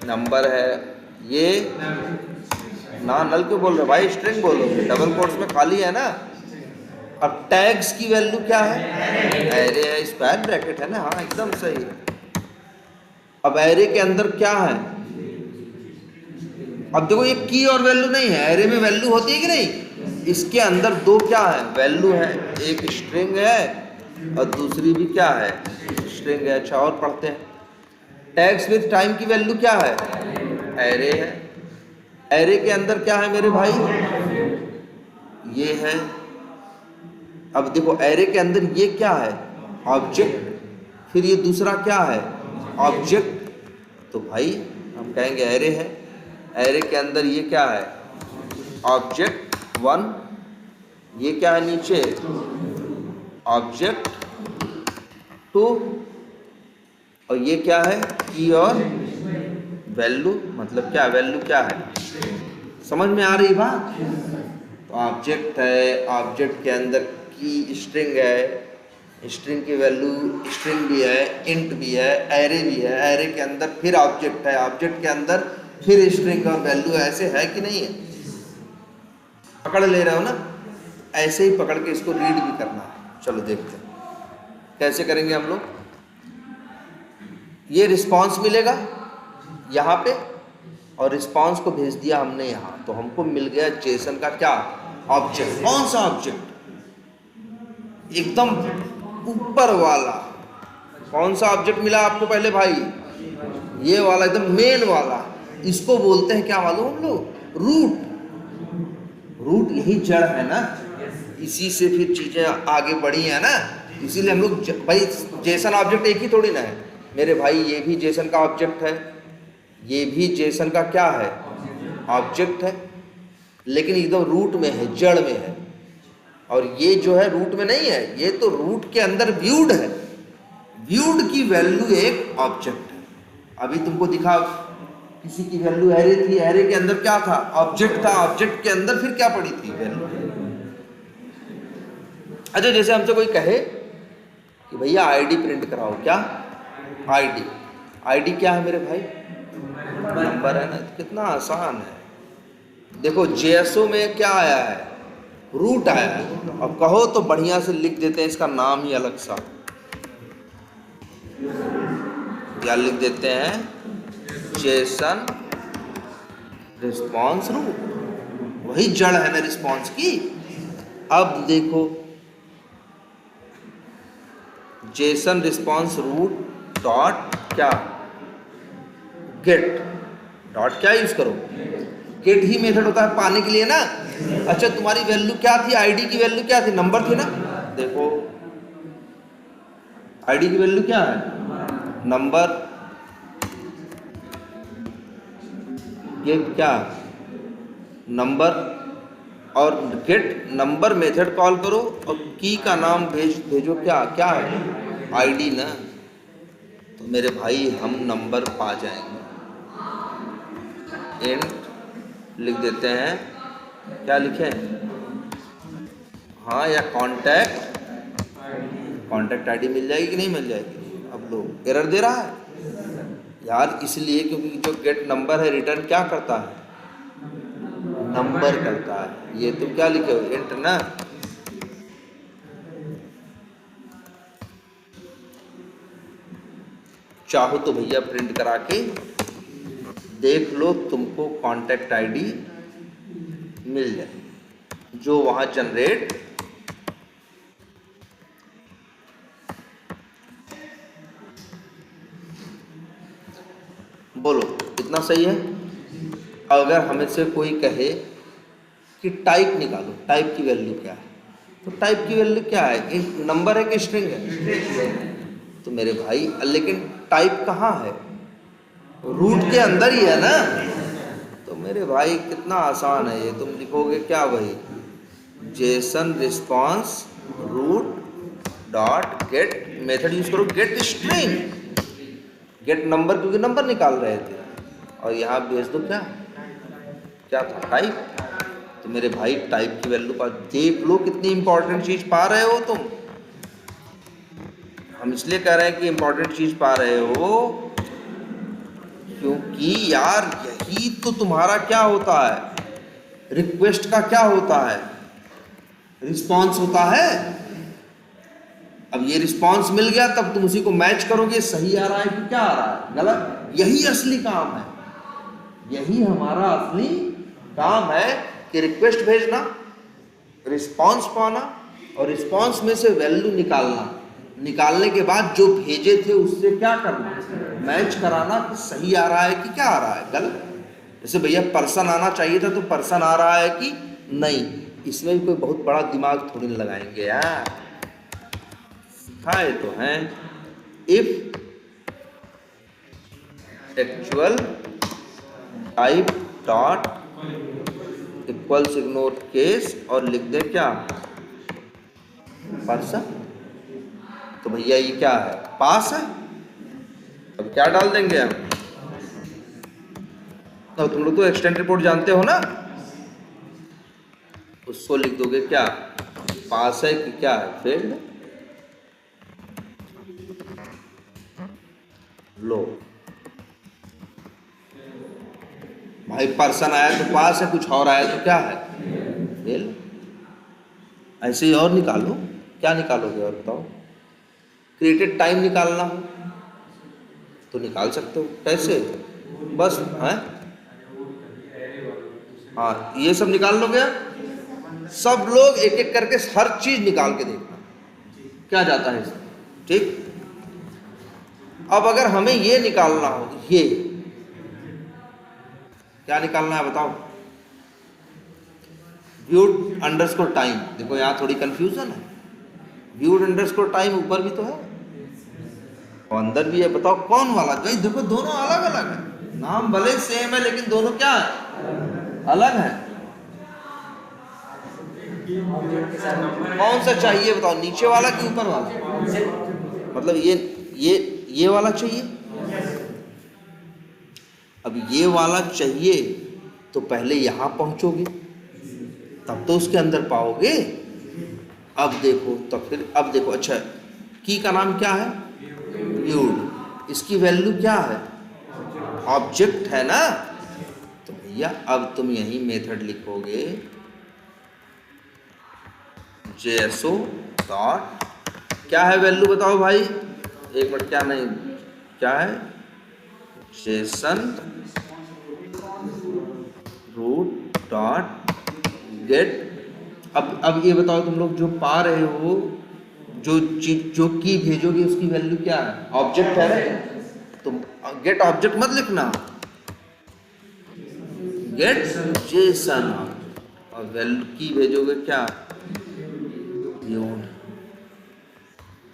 नंबर है, ये ना नल क्यों बोल रहे भाई, स्ट्रिंग बोलो, डबल कोट्स में खाली है ना। अब टैग्स की वैल्यू क्या है, एरे है, स्क्वायर ब्रैकेट है ना, हाँ एकदम सही है। अब एरे के अंदर क्या है, अब देखो ये की और वैल्यू नहीं है, एरे में वैल्यू होती है कि नहीं, इसके अंदर दो क्या है, वैल्यू है, एक स्ट्रिंग है और दूसरी भी क्या है, स्ट्रिंग है। अच्छा, और पढ़ते हैं, टैग्स विद टाइम की वैल्यू क्या है, एरे है। एरे के अंदर क्या है मेरे भाई, ये है। अब देखो एरे के अंदर ये क्या है, ऑब्जेक्ट, फिर ये दूसरा क्या है, ऑब्जेक्ट। तो भाई हम कहेंगे एरे है, एरे के अंदर ये क्या है, ऑब्जेक्ट, 1, ये क्या है नीचे ऑब्जेक्ट 2, और ये क्या है की और वैल्यू, मतलब क्या वैल्यू क्या है, समझ में आ रही बात। तो ऑब्जेक्ट है, ऑब्जेक्ट के अंदर की स्ट्रिंग है, स्ट्रिंग की वैल्यू स्ट्रिंग भी है, इंट भी है, एरे भी है, एरे के अंदर फिर ऑब्जेक्ट है, ऑब्जेक्ट के अंदर फिर स्ट्रिंग और वैल्यू, ऐसे है कि नहीं है, पकड़ ले रहे हो ना, ऐसे ही पकड़ के इसको रीड भी करना है। चलो देखते हैं कैसे करेंगे हम लोग। ये रिस्पांस मिलेगा यहाँ पे और रिस्पांस को भेज दिया हमने यहाँ, तो हमको मिल गया जेसन का क्या ऑब्जेक्ट। कौन सा ऑब्जेक्ट, एकदम ऊपर वाला। कौन सा ऑब्जेक्ट मिला आपको पहले भाई, ये वाला एकदम मेन वाला। इसको बोलते हैं क्या मालूम हम लोग, रूट। रूट यही जड़ है ना, इसी से फिर चीजें आगे बढ़ी है ना, इसीलिए हम लोग भाई जेसन ऑब्जेक्ट एक ही थोड़ी ना है मेरे भाई, ये भी जेसन का ऑब्जेक्ट है, ये भी जेसन का क्या है ऑब्जेक्ट है, लेकिन एकदम रूट में है, जड़ में है। और ये जो है रूट में नहीं है, ये तो रूट के अंदर व्यूड है, व्यूड की वैल्यू एक ऑब्जेक्ट है। अभी तुमको दिखा किसी की वैल्यू एरे थी, एरे के अंदर क्या था ऑब्जेक्ट था, ऑब्जेक्ट के अंदर फिर क्या पड़ी थी वैल्यू। अच्छा जैसे हमसे कोई कहे कि भैया आईडी प्रिंट कराओ, क्या आईडी, आईडी क्या है मेरे भाई, नंबर है ना, कितना आसान है। देखो जेएसओ में क्या आया है, रूट आया है, और कहो तो बढ़िया से लिख देते हैं इसका नाम ही अलग सा, क्या लिख देते हैं जेसन रिस्पांस रूट, वही जड़ है ना रिस्पांस की। अब देखो जेसन रिस्पांस रूट डॉट क्या गेट, डॉट क्या यूज करो, गेट ही मेथड होता है पाने के लिए ना। अच्छा तुम्हारी वैल्यू क्या थी, आईडी की वैल्यू क्या थी, नंबर थी ना। देखो आईडी की वैल्यू क्या है, नंबर, ये क्या नंबर, और गेट नंबर मेथड कॉल करो और की का नाम भेजो क्या क्या है आईडी ना, तो मेरे भाई हम नंबर पा जाएंगे। इंट लिख देते हैं, क्या लिखें, हाँ या कांटेक्ट, कांटेक्ट आईडी मिल जाएगी कि नहीं मिल जाएगी। अब लोग एरर दे रहा है यार, इसलिए क्योंकि जो गेट नंबर है रिटर्न क्या करता है, नंबर करता है। ये तुम क्या लिखे हो, इंट ना, चाहो तो भैया प्रिंट करा के देख लो, तुमको कांटेक्ट आईडी मिल जाए जो वहां जनरेट, बोलो इतना सही है। अगर हमें से कोई कहे कि टाइप निकालो, टाइप की वैल्यू क्या है, तो टाइप की वैल्यू क्या है, एक नंबर है कि स्ट्रिंग है, तो मेरे भाई लेकिन टाइप कहाँ है, रूट के अंदर ही है ना। तो मेरे भाई कितना आसान है ये, तुम लिखोगे क्या भाई, JSON response root dot get, method use करो गेट स्ट्रिंग, गेट नंबर क्योंकि नंबर निकाल रहे थे, और यहाँ भेज दो क्या क्या था टाइप। तो मेरे भाई टाइप की वैल्यू का देख लो कितनी इंपॉर्टेंट चीज पा रहे हो तुम। हम इसलिए कह रहे हैं कि इंपॉर्टेंट चीज पा रहे हो क्योंकि यार यही तो तुम्हारा क्या होता है, रिक्वेस्ट का क्या होता है, रिस्पांस होता है। अब ये रिस्पांस मिल गया तब तुम उसी को मैच करोगे, सही आ रहा है कि क्या आ रहा है गलत, यही असली काम है, यही हमारा असली काम है कि रिक्वेस्ट भेजना, रिस्पांस पाना और रिस्पांस में से वैल्यू निकालना, निकालने के बाद जो भेजे थे उससे क्या करना, मैच कराना कि सही आ रहा है कि क्या आ रहा है गलत। जैसे भैया पर्सन आना चाहिए था तो पर्सन आ रहा है कि नहीं, इसमें भी कोई बहुत बड़ा दिमाग थोड़ी ना लगाएंगे यार, सिखाए तो हैं। If actual type dot equals ignore case और लिख दे क्या, पर्सन। तो भैया ये क्या है, पास है। अब क्या डाल देंगे हम, तो तुम लोग तो एक्सटेंड रिपोर्ट जानते हो ना, उसको लिख दोगे क्या, पास है कि क्या है, फेल्ड। लो भाई, पर्सन आया तो पास है, कुछ और आया तो क्या है, फेल। ऐसे ही और निकालो, क्या निकालोगे और बताओ। क्रिएटेड टाइम निकालना हो तो निकाल सकते हो, कैसे, बस है। हाँ ये सब निकाल लोगे आप, सब लोग एक एक करके हर चीज निकाल के देखना क्या जाता है इसमें, ठीक। अब अगर हमें ये निकालना हो, ये क्या निकालना है बताओ, व्यूड अंडरस्कोर टाइम। देखो यहाँ थोड़ी कंफ्यूजन है, व्यूड अंडरस्कोर टाइम ऊपर भी तो है और अंदर भी है, बताओ कौन वाला। भाई देखो दोनों अलग अलग है, नाम भले सेम है लेकिन दोनों क्या है, अलग है। कौन सा चाहिए बताओ, नीचे वाला कि ऊपर वाला, मतलब ये वाला चाहिए। अब ये वाला चाहिए तो पहले यहां पहुंचोगे तब तो उसके अंदर पाओगे। अब देखो तो फिर, अब देखो, अच्छा की का नाम क्या है, व्यूड, इसकी वैल्यू क्या है, ऑब्जेक्ट है ना। तो भैया अब तुम यही मेथड लिखोगे, जेएसओ डॉट, क्या है वैल्यू बताओ भाई, एक मिनट, क्या नहीं, क्या है, जेसन रूट डॉट गेट। अब ये बताओ तुम लोग जो पा रहे हो, जो चीज जो की भेजोगे उसकी वैल्यू क्या है, ऑब्जेक्ट है ना, तो गेट ऑब्जेक्ट मत लिखना, गेट जेसन, और वैल्यू की भेजोगे क्या, व्यूड।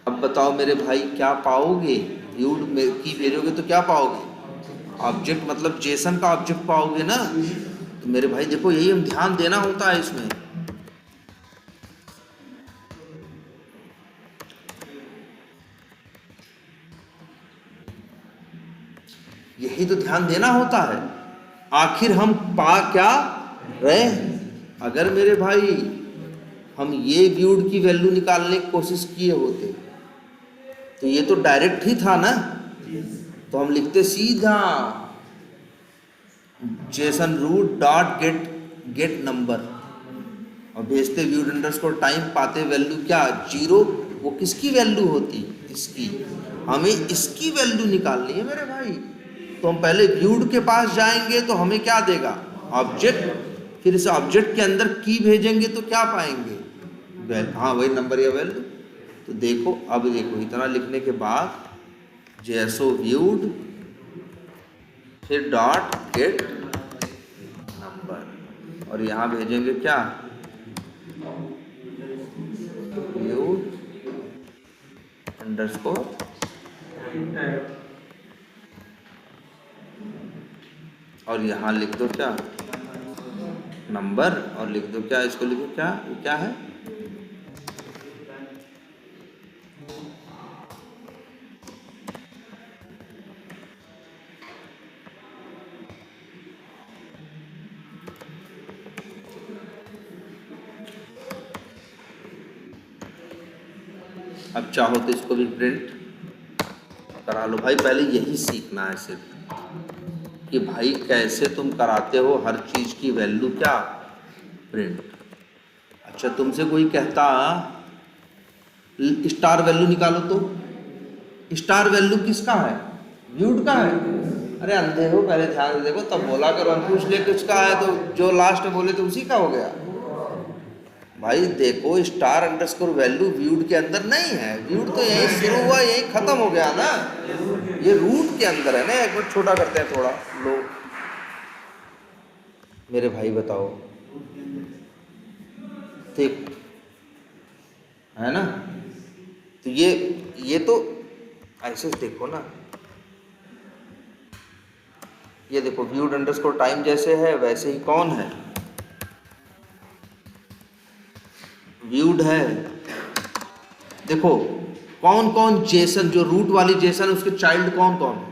अब बताओ मेरे भाई क्या पाओगे, व्यूड में की भेजोगे तो क्या पाओगे, ऑब्जेक्ट, मतलब जेसन का ऑब्जेक्ट पाओगे ना। तो मेरे भाई देखो यही हम ध्यान देना होता है इसमें, यही तो ध्यान देना होता है। आखिर हम पा क्या रहे हैं। अगर मेरे भाई हम ये व्यूड की वैल्यू निकालने की कोशिश किए होते तो ये तो डायरेक्ट ही था ना, तो हम लिखते सीधा JSON root dot get number और भेजते व्यूड अंडरस्कोर टाइम, पाते वैल्यू क्या, 0। वो किसकी वैल्यू होती, इसकी, हमें इसकी वैल्यू निकालनी है मेरे भाई। तो हम पहले व्यूड के पास जाएंगे तो हमें क्या देगा, ऑब्जेक्ट, फिर इस ऑब्जेक्ट के अंदर की भेजेंगे तो क्या पाएंगे, हाँ वही नंबर या वैल्यू। तो देखो, अब देखो इतना लिखने के बाद जेएसओ व्यूड फिर डॉट गेट नंबर और यहाँ भेजेंगे क्या, व्यूड अंडरस्कोर, और यहाँ लिख दो क्या, नंबर, और लिख दो क्या, इसको लिखो क्या, ये क्या है, अब चाहो तो इसको भी प्रिंट करा लो भाई। पहले यही सीखना है सिर्फ कि भाई कैसे तुम कराते हो हर चीज़ की वैल्यू क्या, प्रिंट। अच्छा तुमसे कोई कहता स्टार वैल्यू निकालो, तो स्टार वैल्यू किसका है, व्यूड का है। अरे अंधे हो, पहले ध्यान से देखो तब बोला करो, हम पूछ ले किसका है तो जो लास्ट में बोले तो उसी का हो गया। भाई देखो स्टार अंडरस्कोर वैल्यू व्यूड के अंदर नहीं है, व्यूड तो यहीं शुरू हुआ यहीं खत्म हो गया ना, ये रूट के अंदर है ना। एक मिनट छोटा करते हैं थोड़ा, लो मेरे भाई बताओ, ठीक है ना। तो ये तो ऐसे देखो ना, ये देखो व्यूड अंडरस्कोर टाइम जैसे है वैसे ही कौन है, व्यूड है। देखो कौन कौन जेसन, जो रूट वाली जेसन है उसके चाइल्ड कौन कौन है?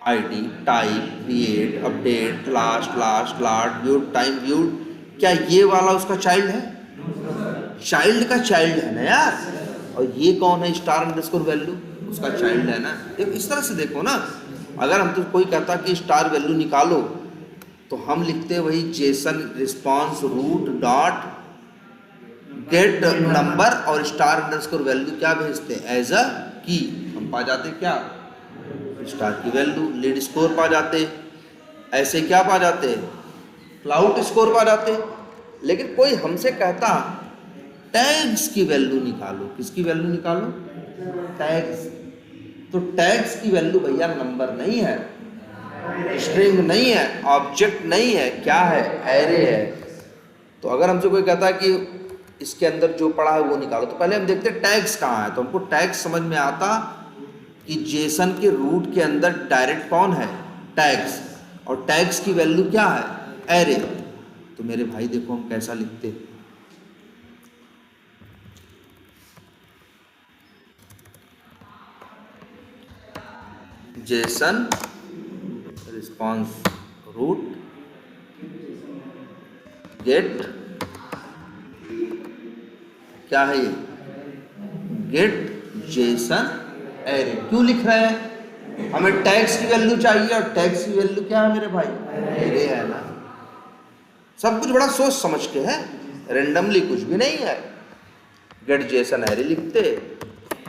ID, type, create, update, last, last, viewed, time, viewed. क्या ये वाला उसका चाइल्ड है? चाइल्ड का चाइल्ड है ना यार। और ये कौन है? स्टार अंडरस्कोर वैल्यू, उसका चाइल्ड है ना। देखो इस तरह से देखो ना, अगर हम तो कोई कहता कि स्टार वैल्यू निकालो तो हम लिखते वही JSON response root dot get number और स्टार अंडरस्कोर वैल्यू क्या भेजते एज अ की। हम पा जाते क्या? स्टार की वैल्यू। लीड स्कोर पा जाते, ऐसे क्या पा जाते? क्लाउड स्कोर पा जाते। लेकिन कोई हमसे कहता टैग्स की वैल्यू निकालो, किसकी वैल्यू निकालो? टैग्स। तो टैग्स की वैल्यू भैया नंबर नहीं है, स्ट्रिंग नहीं है, ऑब्जेक्ट नहीं है, क्या है? एरे है। तो अगर हमसे कोई कहता है कि इसके अंदर जो पड़ा है वो निकालो, तो पहले हम देखते टैग्स कहाँ है। तो हमको टैग्स समझ में आता कि जेसन के रूट के अंदर डायरेक्ट कौन है? टैग्स। और टैग्स की वैल्यू क्या है? एरे। तो मेरे भाई देखो हम कैसा लिखते, जेसन रिस्पॉन्स रूट गेट, क्या है ये? Get JSON array. क्यों लिख रहे हैं? हमें टैग्स की वैल्यू चाहिए और टैग्स की वैल्यू क्या है मेरे भाई? एरे है ना। सब कुछ बड़ा सोच समझ के है, रेंडमली कुछ भी नहीं है। गेट जेसन एरे लिखते,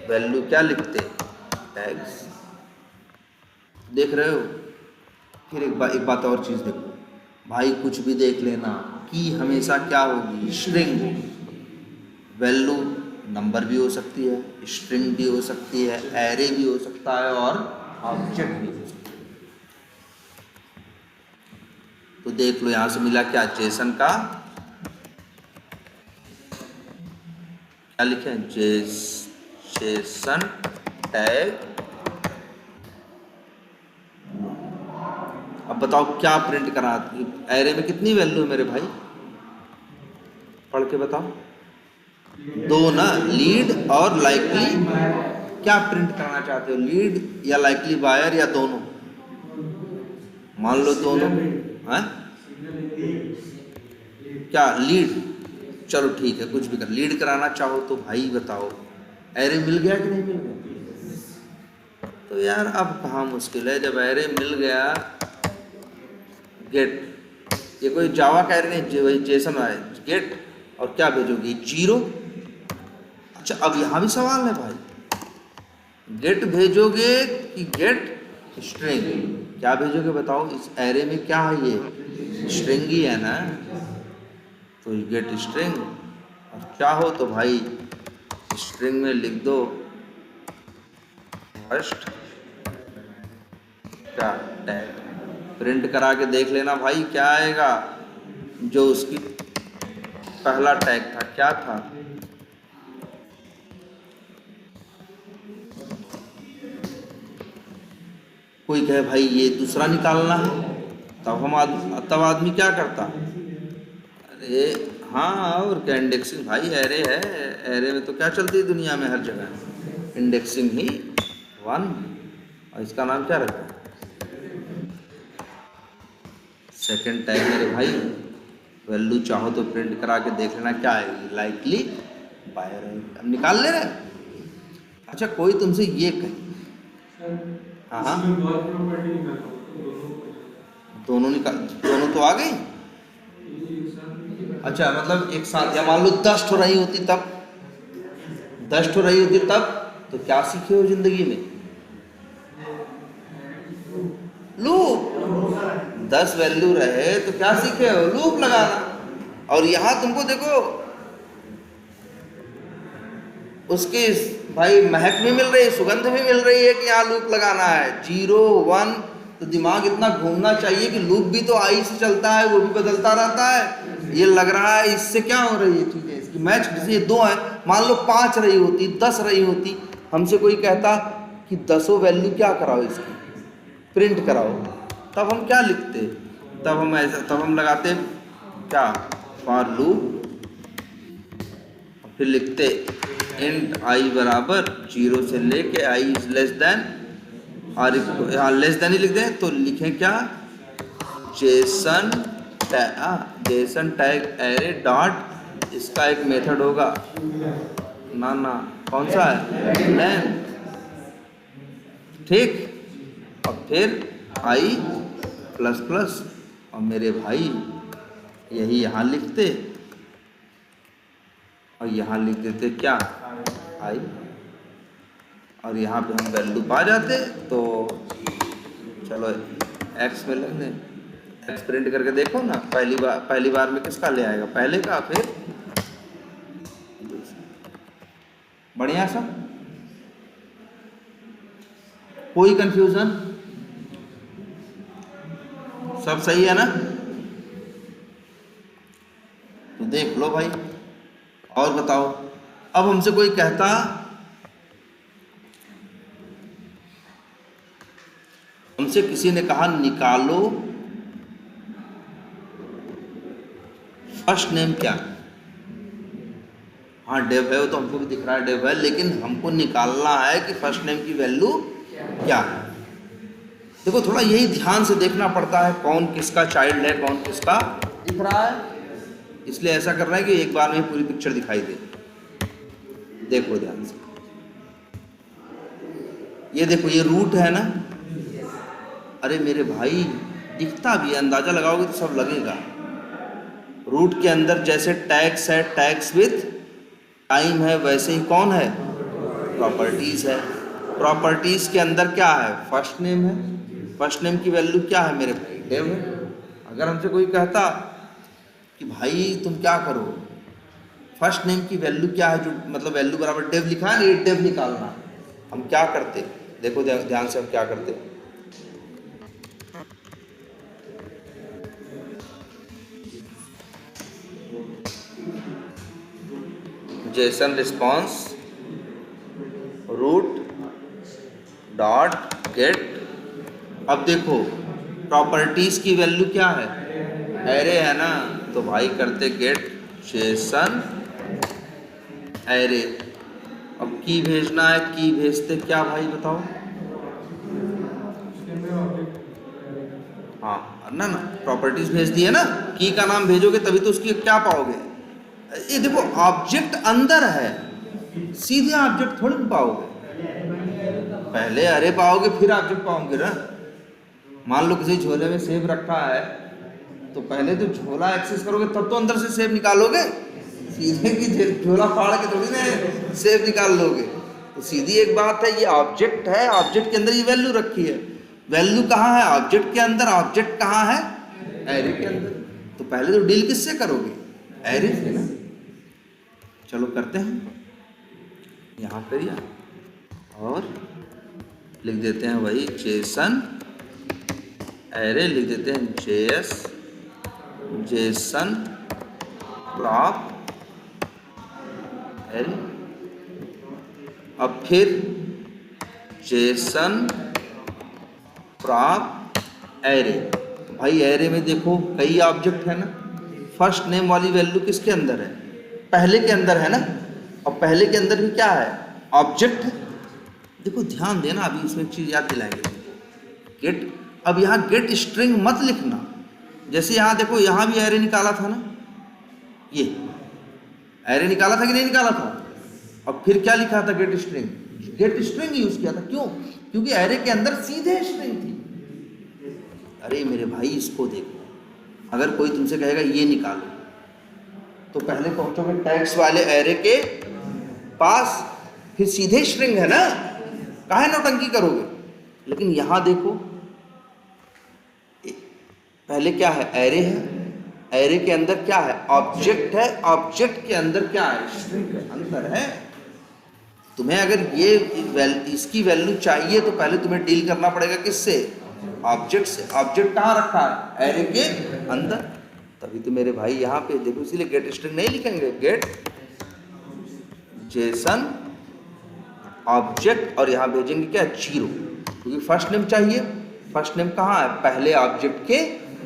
वैल्यू क्या लिखते? टैग्स। देख रहे हो? फिर एक बात और चीज़ देखो भाई, कुछ भी देख लेना कि हमेशा क्या होगी? स्ट्रिंग। वैल्यू नंबर भी हो सकती है, स्ट्रिंग भी हो सकती है, एरे भी हो सकता है और ऑब्जेक्ट भी हो सकता है। तो देख लो यहां से मिला क्या? जेसन का क्या लिखे? Jason tag. अब बताओ क्या प्रिंट करा? एरे में कितनी वैल्यू है मेरे भाई? पढ़ के बताओ। दो ना, लीड और लाइकली। क्या प्रिंट करना चाहते हो? लीड या लाइकली बायर या दोनों? मान लो दोनों है। क्या लीड? चलो ठीक है, कुछ भी कर। लीड कराना चाहो तो भाई बताओ एरे मिल गया कि नहीं मिल गया? तो यार अब कहाँ मुश्किल है, जब एरे मिल गया। गेट, ये कोई जावा का एरे नहीं, वही जेसन है। गेट और क्या भेजोगी? 0। अच्छा अब यहाँ भी सवाल है भाई, गेट भेजोगे कि गेट स्ट्रिंग? क्या भेजोगे बताओ? इस एरे में क्या है? ये स्ट्रिंग ही है ना। तो गेट स्ट्रिंग, और चाहो तो भाई स्ट्रिंग में लिख दो फर्स्ट क्या टैग। प्रिंट करा के देख लेना भाई क्या आएगा। जो उसकी पहला टैग था क्या था? कोई कहे भाई ये दूसरा निकालना है, तब आदमी क्या करता? अरे हाँ, और क्या इंडेक्सिंग भाई, एरे है। एरे में तो क्या चलती है दुनिया में हर जगह? इंडेक्सिंग ही 1। और इसका नाम क्या रखा? सेकंड टैग मेरे भाई। वैल्यू चाहो तो प्रिंट करा के देख लेना क्या आएगी? लाइकली बायर है। अब निकाल ले रहे। अच्छा कोई तुमसे ये कहे, हाँ दोनों निकाल, दोनों तो आ गई। अच्छा मतलब एक साथ, या मान लो 10 ठो रही होती तब, 10 ठो रही होती तब, तो क्या सीखे हो जिंदगी में? लूप। 10 वैल्यू रहे तो क्या सीखे हो? लूप लगाना। और यहां तुमको देखो उसकी भाई महक भी मिल रही है, सुगंध भी मिल रही है कि यहाँ लूप लगाना है। 0 1, तो दिमाग इतना घूमना चाहिए कि लूप भी तो आई से चलता है, वो भी बदलता रहता है। ये लग रहा है इससे क्या हो रही है चीजें, इसकी मैच। जैसे ये 2 है, मान लो 5 रही होती, 10 रही होती, हमसे कोई कहता कि 10 वैल्यू क्या कराओ इसकी, प्रिंट कराओ, तब हम क्या लिखते? तब हम लगाते क्या? फॉर लूप फिर लिखते इंट आई बराबर 0 से लेके आई इज लेस देन और यहाँ लेस देन ही लिख दें तो लिखें क्या, जेसन टैग एरे डॉट, इसका एक मेथड होगा ना कौन सा है, लेन, ठीक। और फिर आई प्लस प्लस और मेरे भाई यही यहाँ लिखते और यहाँ लिख देते क्या, आई, और यहाँ पे हम वैल्यू पा जाते। तो चलो एक्स में लग दें, एक्स प्रिंट करके देखो ना, पहली बार में किसका ले आएगा, पहले का, फिर बढ़िया सा, कोई कंफ्यूजन, सब सही है ना। तो देख लो भाई, और बताओ। अब हमसे कोई कहता हमसे किसी ने कहा निकालो फर्स्ट नेम क्या, हाँ डेव है, वो तो हमको भी दिख रहा है डेव है, लेकिन हमको निकालना है कि फर्स्ट नेम की वैल्यू क्या है। देखो थोड़ा यही ध्यान से देखना पड़ता है, कौन किसका चाइल्ड है, कौन किसका दिख रहा है, इसलिए ऐसा करना है कि एक बार में पूरी पिक्चर दिखाई दे। देखो ध्यान से, ये देखो ये रूट है ना, अरे मेरे भाई दिखता भी है, अंदाजा लगाओगे तो सब लगेगा। रूट के अंदर जैसे टैग्स है, टैग्स विथ टाइम है, वैसे ही कौन है, प्रॉपर्टीज है। प्रॉपर्टीज के अंदर क्या है, फर्स्ट नेम है, फर्स्ट नेम की वैल्यू क्या है मेरे भाई, डेव है। अगर हमसे कोई कहता कि भाई तुम क्या करो, फर्स्ट नेम की वैल्यू क्या है, जो मतलब वैल्यू बराबर डेव लिखा है, ये डेव निकालना, हम क्या करते, देखो ध्यान से हम क्या करते। JSON response root dot get, अब देखो प्रॉपर्टीज की वैल्यू क्या है, एरे है ना, तो भाई करते गेट जेसन एरे। अब की भेजना है, की भेजते क्या भाई बताओ, हाँ ना प्रॉपर्टीज भेज दी है ना, की का नाम भेजोगे तभी तो उसकी क्या पाओगे। ये देखो ऑब्जेक्ट अंदर है, सीधे ऑब्जेक्ट थोड़ी पाओगे, पहले अरे पाओगे फिर ऑब्जेक्ट पाओगे ना। मान लो किसी झोले में सेब रखा है तो पहले तो झोला एक्सेस करोगे तब तो अंदर से सेब निकालोगे, सीधे की झोला फाड़ के थोड़ी ना सेब निकाल लोगे। तो सीधी एक बात है, ये ऑब्जेक्ट है, ऑब्जेक्ट के अंदर ये वैल्यू रखी है, वैल्यू कहाँ है, ऑब्जेक्ट के अंदर, ऑब्जेक्ट कहाँ है, एरे के अंदर। तो पहले तो डील किससे करोगे, एरे से ना। चलो करते हैं, यहाँ पर या और लिख देते हैं वही जेसन एरे, लिख देते हैं जेसन प्रॉप एरे। अब फिर जेसन प्रॉप एरे, भाई एरे में देखो कई ऑब्जेक्ट है ना, फर्स्ट नेम वाली वैल्यू किसके अंदर है, पहले के अंदर है ना, और पहले के अंदर भी क्या है, ऑब्जेक्ट है। देखो ध्यान देना, अभी इसमें एक चीज याद दिलाएंगे, गेट। अब यहाँ गेट स्ट्रिंग मत लिखना, जैसे यहाँ देखो यहाँ भी एरे निकाला था ना, ये एरे निकाला था कि नहीं निकाला था, और फिर क्या लिखा था, गेट स्ट्रिंग यूज किया था। क्यों, क्योंकि एरे के अंदर सीधे स्ट्रिंग थी। अरे मेरे भाई इसको देखो, अगर कोई तुमसे कहेगा ये निकालो तो पहले पहुंचोगे टैग्स वाले एरे के पास, फिर सीधे स्ट्रिंग है ना, काहे नौटंकी करोगे। लेकिन यहां देखो पहले क्या है, एरे है, एरे के अंदर क्या है, ऑब्जेक्ट है, ऑब्जेक्ट के अंदर क्या है, स्ट्रिंग है, अंतर है। तुम्हें अगर ये इसकी वैल्यू चाहिए तो पहले तुम्हें डील करना पड़ेगा किससे, ऑब्जेक्ट से। ऑब्जेक्ट कहाँ रखा है, एरे के अंदर, तभी तो मेरे भाई यहाँ पे देखो, इसीलिए गेट स्ट्रिंग नहीं लिखेंगे, गेट जेसन ऑब्जेक्ट, और यहाँ भेजेंगे क्या, 0, क्योंकि फर्स्ट नेम चाहिए। फर्स्ट नेम कहाँ है, पहले ऑब्जेक्ट के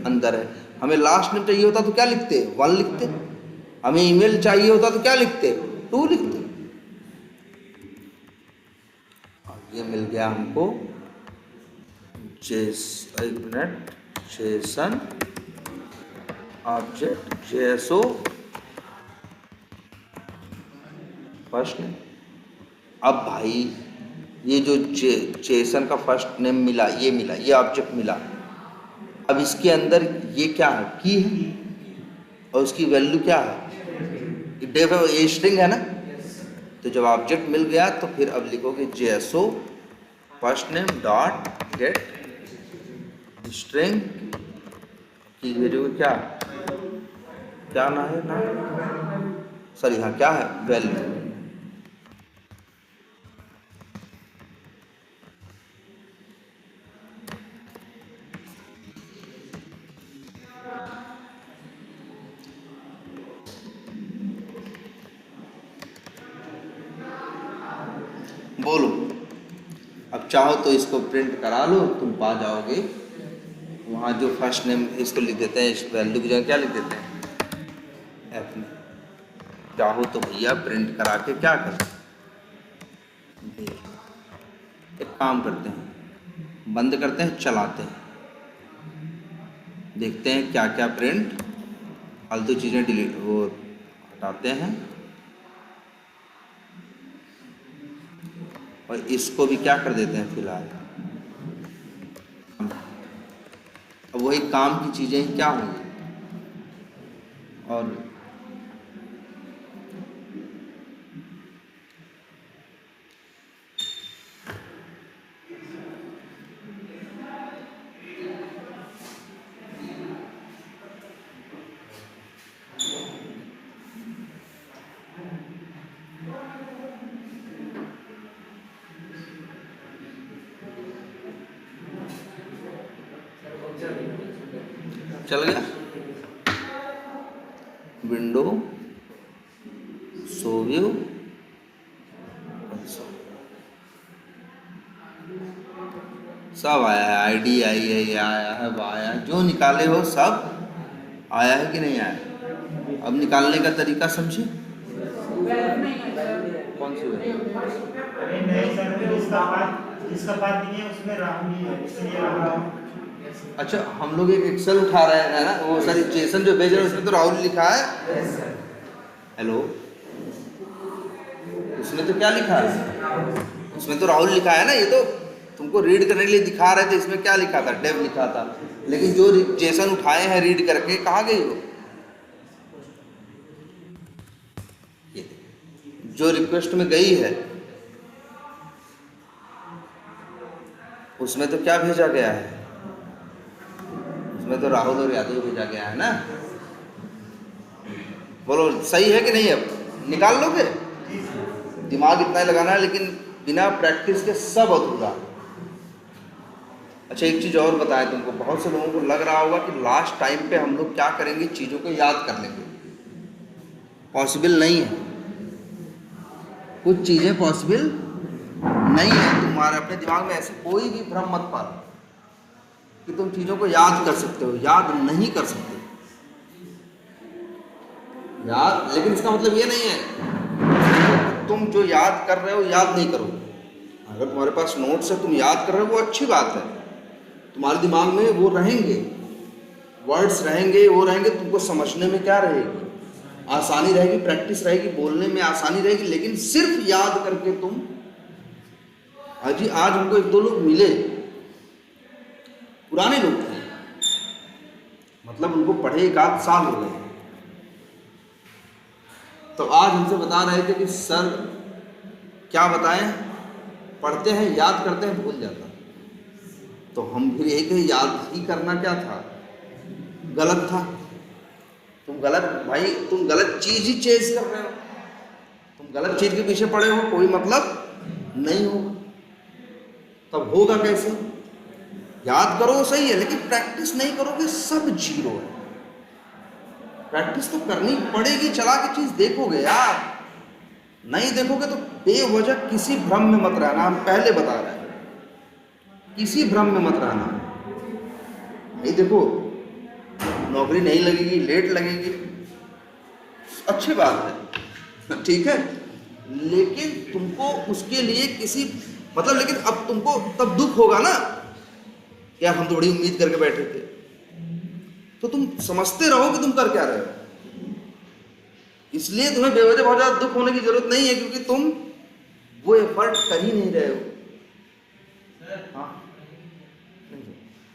अंदर है। हमें लास्ट नेम चाहिए होता तो क्या लिखते, 1 लिखते। हमें ईमेल चाहिए होता तो क्या लिखते, 2 लिख दो। और ये मिल गया हमको एक minute, Jason object JSO first name. अब भाई ये जो जेसन का फर्स्ट नेम मिला, ये ऑब्जेक्ट मिला। अब इसके अंदर ये क्या है, की है, और उसकी वैल्यू क्या है, डेफ है, ये स्ट्रिंग है ना। तो जब ऑब्जेक्ट मिल गया तो फिर अब लिखोगे JSO first name dot gate string की वैल्यू क्या ना है ना, सॉरी हाँ क्या है, वैल्यू। बोलो, अब चाहो तो इसको प्रिंट करा लो, तुम पा जाओगे वहाँ जो फर्स्ट नेम इसको लिख देते हैं, इस वैल्यू की जगह क्या लिख देते हैं, एफ में। चाहो तो भैया प्रिंट करा के क्या कर, एक काम करते हैं, बंद करते हैं, चलाते हैं, देखते हैं क्या क्या प्रिंट, फालतू चीज़ें डिलीट वो हटाते हैं, और इसको भी क्या कर देते हैं फिलहाल। अब वही काम की चीज़ें ही क्या होंगी, और चल गया विंडो शो व्यू, सब आया है, आईडी आई है, ये आया है, वो आया है, जो निकाले हो सब आया है कि नहीं आया। अब निकालने का तरीका समझे, कौन सी है? जिसका बात नहीं है उसमें राहुल ही है, इसलिए राहुल। अच्छा, हम लोग एक एक्सेल उठा रहे हैं ना, वो सारी जेसन जो भेज रहे हैं उसमें तो राहुल लिखा है। हेलो, उसमें तो क्या लिखा है, उसमें तो राहुल लिखा है ना। ये तो तुमको रीड करने के लिए दिखा रहे थे, इसमें क्या लिखा था, डेव लिखा था। लेकिन जो जेसन उठाए हैं रीड करके, कहाँ गई वो, ये जो रिक्वेस्ट में गई है उसमें तो क्या भेजा गया है, उसमें तो राहुल और यादव भेजा गया है ना। बोलो सही है कि नहीं, अब निकाल लोगे, दिमाग इतना ही लगाना है, लेकिन बिना प्रैक्टिस के सब अधूरा। अच्छा, एक चीज़ और बताएं तुमको, बहुत से लोगों को लग रहा होगा कि लास्ट टाइम पे हम लोग क्या करेंगे, चीज़ों को याद कर लेंगे। पॉसिबल नहीं है, कुछ चीज़ें पॉसिबल नहीं है। तुम्हारे अपने दिमाग में ऐसे कोई भी भ्रम मत पालो कि तुम चीज़ों को याद कर सकते हो, याद नहीं कर सकते। याद, लेकिन इसका मतलब ये नहीं है तुम जो याद कर रहे हो याद नहीं करो। अगर तुम्हारे पास नोट्स है, तुम याद कर रहे हो, वो अच्छी बात है, तुम्हारे दिमाग में वो रहेंगे, वर्ड्स रहेंगे, वो रहेंगे, तुमको समझने में क्या रहेगी, आसानी रहेगी, प्रैक्टिस रहेगी, बोलने में आसानी रहेगी। लेकिन सिर्फ याद करके तुम, अजी आज हमको 1-2 लोग मिले, पुराने लोग थे, मतलब उनको पढ़े 1-8 साल हो गए, तो आज हमसे बता रहे थे कि सर क्या बताएं, पढ़ते हैं, याद करते हैं, भूल जाता। तो हम फिर यही कहे, याद ही करना क्या था, गलत था। तुम गलत, भाई तुम गलत चीज ही चेज कर रहे हो, तुम गलत चीज के पीछे पड़े हो, कोई मतलब नहीं होगा। तब होगा कैसे, याद करो सही है, लेकिन प्रैक्टिस नहीं करोगे, सब जीरो है। प्रैक्टिस तो करनी पड़ेगी, चला के चीज देखोगे यार, नहीं देखोगे तो बेवजह किसी भ्रम में मत रहना। हम पहले बता रहे हैं, किसी भ्रम में मत रहना। नहीं देखो, नौकरी नहीं लगेगी, लेट लगेगी, अच्छी बात है, ठीक है। लेकिन तुमको उसके लिए किसी मतलब, लेकिन अब तुमको तब दुख होगा ना, यार हम तो बड़ी उम्मीद करके बैठे थे। तो तुम समझते रहो कि तुम कर क्या रहे हो, इसलिए तुम्हें बेवजह बहुत ज्यादा दुख होने की जरूरत नहीं है, क्योंकि तुम वो एफर्ट कर ही नहीं रहे हो। हाँ,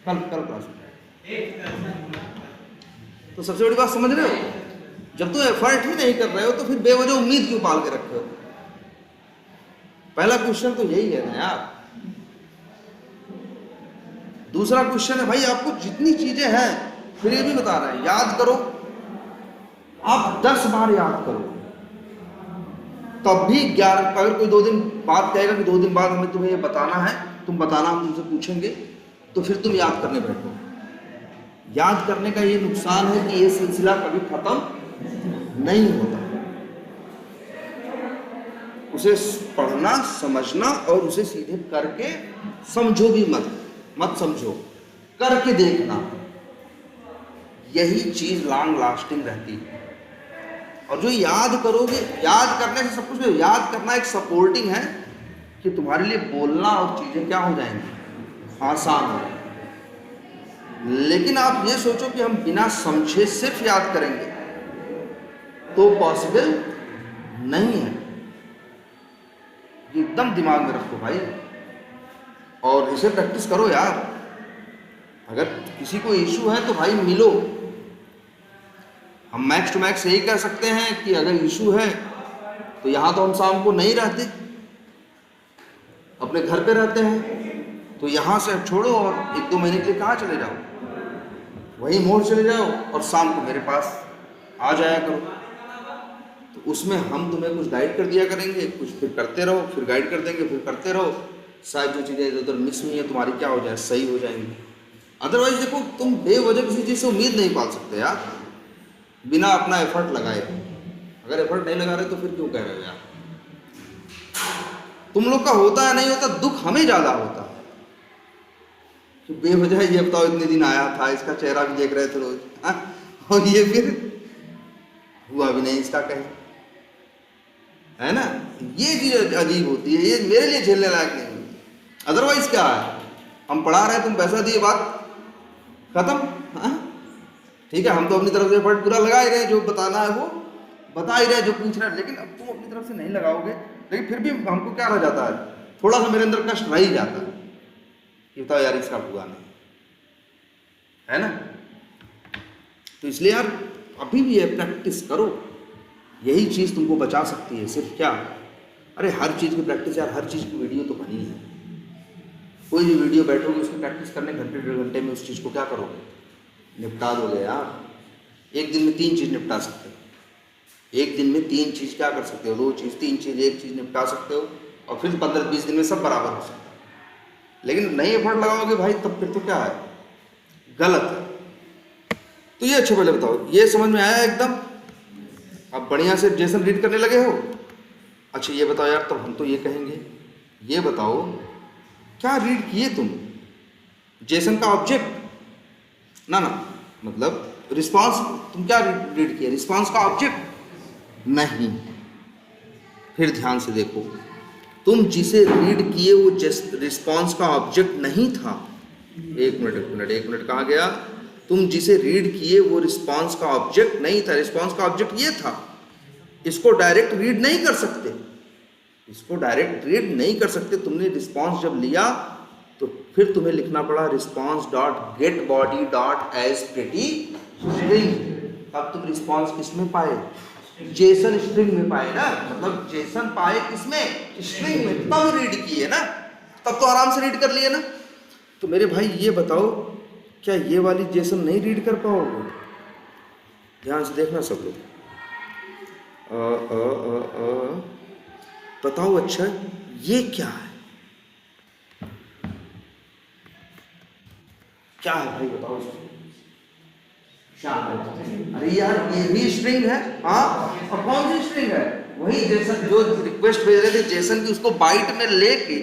कल क्लास तो सबसे बड़ी बात समझ रहे हो, जब तुम एफर्ट ही नहीं कर रहे हो तो फिर बेवजह उम्मीद क्यों पाल के रखे हो? पहला क्वेश्चन तो यही है ना यार। दूसरा क्वेश्चन है भाई, आपको जितनी चीजें हैं फिर ये भी बता रहे हैं याद करो, आप 10 बार याद करो, तब भी 11, अगर कोई 2 दिन बाद कहेगा कि 2 दिन बाद हमें तुम्हें ये बताना है, तुम बताना, हम तुमसे पूछेंगे, तो फिर तुम याद करने बैठो। याद करने का ये नुकसान है कि ये सिलसिला कभी खत्म नहीं होता। उसे पढ़ना, समझना और उसे सीधे करके समझो भी मत समझो, करके देखना, यही चीज लॉन्ग लास्टिंग रहती है। और जो याद करोगे, याद करने से सब कुछ नहीं, याद करना एक सपोर्टिंग है कि तुम्हारे लिए बोलना और चीजें क्या हो जाएंगी, आसान हो जाएंगी। लेकिन आप ये सोचो कि हम बिना समझे सिर्फ याद करेंगे तो पॉसिबल नहीं है। एकदम दिमाग में रखो भाई, और इसे प्रैक्टिस करो यार। अगर किसी को इशू है तो भाई मिलो। हम मैक्स टू मैक्स यही कह सकते हैं कि अगर इशू है तो यहाँ तो हम शाम को नहीं रहते, अपने घर पे रहते हैं, तो यहाँ से छोड़ो और 1-2 महीने के लिए कहाँ चले जाओ, वहीं मोड़ चले जाओ और शाम को मेरे पास आ जाया करो। तो उसमें हम तुम्हें कुछ गाइड कर दिया करेंगे, कुछ फिर करते रहो, फिर गाइड कर देंगे, फिर करते रहो, शायद जो चीज़ें इधर उधर मिस हुई हैं तुम्हारी क्या हो जाए, सही हो जाएंगी। अदरवाइज देखो, तुम बेवजह किसी चीज़ से उम्मीद नहीं पाल सकते यार, बिना अपना एफर्ट लगाए। अगर एफर्ट नहीं लगा रहे तो फिर क्यों कह रहे हो यार? तुम लोग का होता है नहीं होता, दुख हमें ज़्यादा होता है तो बेवजह ये बताओ, इतने दिन आया था, इसका चेहरा भी देख रहे थे रोज, और ये फिर हुआ भी नहीं इसका कहीं, है ना? ये चीज अजीब होती है, ये मेरे लिए झेलने लायक नहीं होती। अदरवाइज क्या है, हम पढ़ा रहे हैं, तुम पैसा दिए, बात खत्म। ठीक है, हम तो अपनी तरफ से एफर्ट पूरा लगा ही रहे, जो बताना है वो बता ही रहे, जो पूछ रहे हैं, लेकिन अब तुम अपनी तरफ से नहीं लगाओगे, लेकिन फिर भी हमको क्या रह जाता है, थोड़ा सा मेरे अंदर कष्ट रह ही जाता है कि बताओ यार इसका हुआ नहीं, है ना? तो इसलिए यार अभी भी ये प्रैक्टिस करो, यही चीज़ तुमको बचा सकती है। सिर्फ क्या, अरे हर चीज़ की प्रैक्टिस यार, हर चीज़ की वीडियो तो बनी है। कोई भी वीडियो बैठोगे उसकी प्रैक्टिस करने, घंटे 1.5 घंटे में उस चीज़ को क्या करोगे, निपटा दोगे यार। एक दिन में 3 चीज़ निपटा सकते हो, एक दिन में 3 चीज़ क्या कर सकते हो, 2 चीज़, 3 चीज़, 1 चीज़ निपटा सकते हो, और फिर 15-20 दिन में सब बराबर हो सकता है। लेकिन नहीं एफर्ट लगाओगे भाई, तब फिर तो क्या है, गलत है। तो ये अच्छे पहले बताओ, ये समझ में आया एकदम? अब बढ़िया से जेसन रीड करने लगे हो? अच्छा ये बताओ यार, तब हम तो ये कहेंगे, ये बताओ क्या रीड किए तुम? जेसन का ऑब्जेक्ट ना, मतलब रिस्पांस, तुम क्या रीड किए? रिस्पांस का ऑब्जेक्ट नहीं। फिर ध्यान से देखो, तुम जिसे रीड किए वो रिस्पांस का ऑब्जेक्ट नहीं था। एक मिनट कहाँ गया? तुम जिसे रीड किए वो रिस्पांस का ऑब्जेक्ट नहीं था, रिस्पांस का ऑब्जेक्ट ये था। इसको डायरेक्ट रीड नहीं कर सकते, इसको डायरेक्ट रीड नहीं कर सकते। तुमने रिस्पांस जब लिया तो फिर तुम्हें लिखना पड़ा response dot get body dot as pretty string. अब तुम रिस्पांस किसमें पाए? जेसन स्ट्रिंग में पाए ना, मतलब जेसन पाए किसमें? स्ट्रिंग में, तब रीड किए ना, तब तो आराम से रीड कर लिए ना। तो मेरे भाई ये बताओ, क्या ये वाली जेसन नहीं रीड कर पाओगे? ध्यान से देखना सब लोग। बताओ अच्छा ये क्या है? क्या है भाई बताओ? अरे यार ये भी स्ट्रिंग है। हाँ, और कौन सी स्ट्रिंग है? वही जेसन जो रिक्वेस्ट भेज रहे थे जेसन की, उसको बाइट में लेके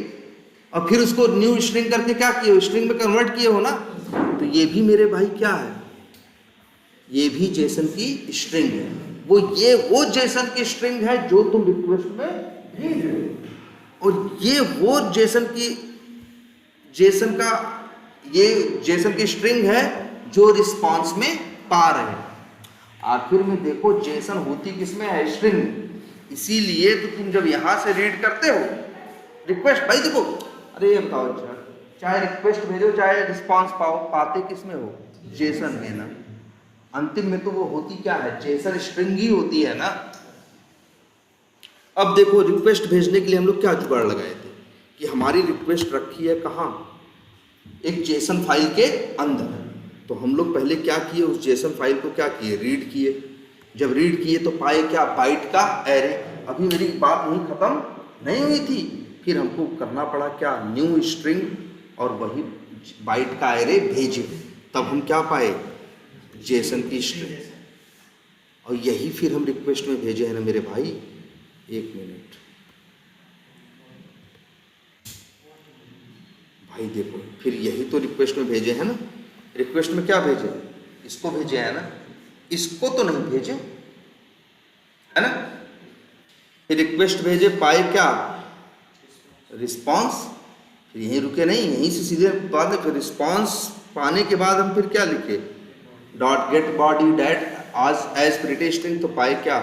और फिर उसको न्यू स्ट्रिंग करके क्या किए? स्ट्रिंग में कन्वर्ट किए हो ना। तो ये भी मेरे भाई क्या है? ये भी जेसन की स्ट्रिंग है। वो जेसन की स्ट्रिंग है जो तुम रिक्वेस्ट में और ये वो जेसन की स्ट्रिंग है जो रिस्पांस में पा रहे हैं। आखिर में देखो जेसन होती किसमें है, स्ट्रिंग में। इसीलिए तो तुम जब यहां से रीड करते हो रिक्वेस्ट, भाई देखो, अरे ये बताओ अच्छा, चाहे रिक्वेस्ट भेजो चाहे रिस्पांस पाओ, पाते किसमें हो, जेसन में ना। अंतिम में तो वो होती क्या है, जेसन स्ट्रिंग ही होती है ना। अब देखो रिक्वेस्ट भेजने के लिए हम लोग क्या जुगाड़ लगाए थे कि हमारी रिक्वेस्ट रखी है कहाँ, एक जेसन फाइल के अंदर। तो हम लोग पहले क्या किए, उस जेसन फाइल को क्या किए, रीड किए। जब रीड किए तो पाए क्या, बाइट का एरे। अभी मेरी बात नहीं खत्म नहीं हुई थी, फिर हमको करना पड़ा क्या, न्यू स्ट्रिंग, और वही बाइट का एरे भेजे। तब हम क्या पाए, जेसन की स्ट्रिंग। और यही फिर हम रिक्वेस्ट में भेजे हैं ना मेरे भाई। एक मिनट भाई, देखो फिर यही तो रिक्वेस्ट में भेजे हैं ना। रिक्वेस्ट में क्या भेजे, इसको भेजे है ना, इसको तो नहीं भेजे है ना। फिर रिक्वेस्ट भेजे, पाए क्या, रिस्पांस। फिर यहीं रुके नहीं, यहीं से सीधे बाद में फिर रिस्पांस पाने के बाद हम फिर क्या लिखे, dot get body dot as pretty string. तो पाए क्या,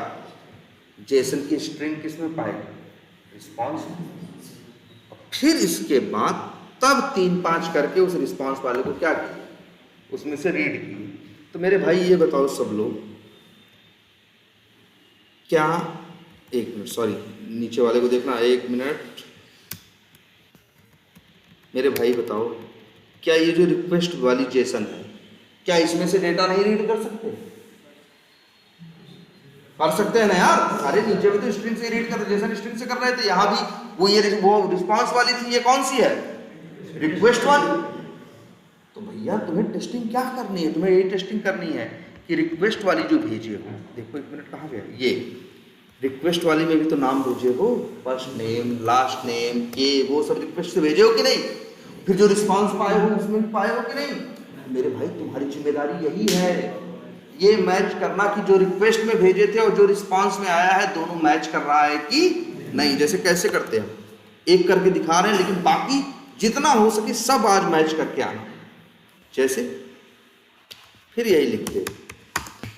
जेसन की स्ट्रिंग किसमें पाए, रिस्पांस। फिर इसके बाद तब 3-5 करके उस रिस्पांस वाले को क्या किया, उसमें से रीड किए। तो मेरे भाई ये बताओ सब लोग, क्या, एक मिनट सॉरी, नीचे वाले को देखना, एक मिनट मेरे भाई बताओ, क्या ये जो रिक्वेस्ट वाली जेसन है, क्या इसमें से डेटा नहीं रीड कर सकते, कर सकते हैं ना यार। अरे नीचे भी तो स्ट्रिंग से रीड कर, जेसन स्ट्रिंग से कर रहे थे, यहाँ भी वो रिस्पांस वाली थी, ये कौन सी है, रिक्वेस्ट वाली। तो भैया तुम्हें टेस्टिंग क्या करनी है, तुम्हें यही टेस्टिंग करनी है कि रिक्वेस्ट वाली जो भेजे हो, देखो एक मिनट कहाँ गया, ये रिक्वेस्ट वाली में भी तो नाम भेजे हो, फर्स्ट नेम लास्ट नेम के, वो सब रिक्वेस्ट से भेजे हो कि नहीं। फिर जो रिस्पांस पाए हो उसमें भी पाए हो कि नहीं। मेरे भाई तुम्हारी जिम्मेदारी यही है, ये मैच करना कि जो रिक्वेस्ट में भेजे थे और जो रिस्पांस में आया है दोनों मैच कर रहा है कि नहीं। जैसे कैसे करते हैं, एक करके दिखा रहे हैं, लेकिन बाकी जितना हो सके सब आज मैच करके आना। जैसे फिर यही लिखते,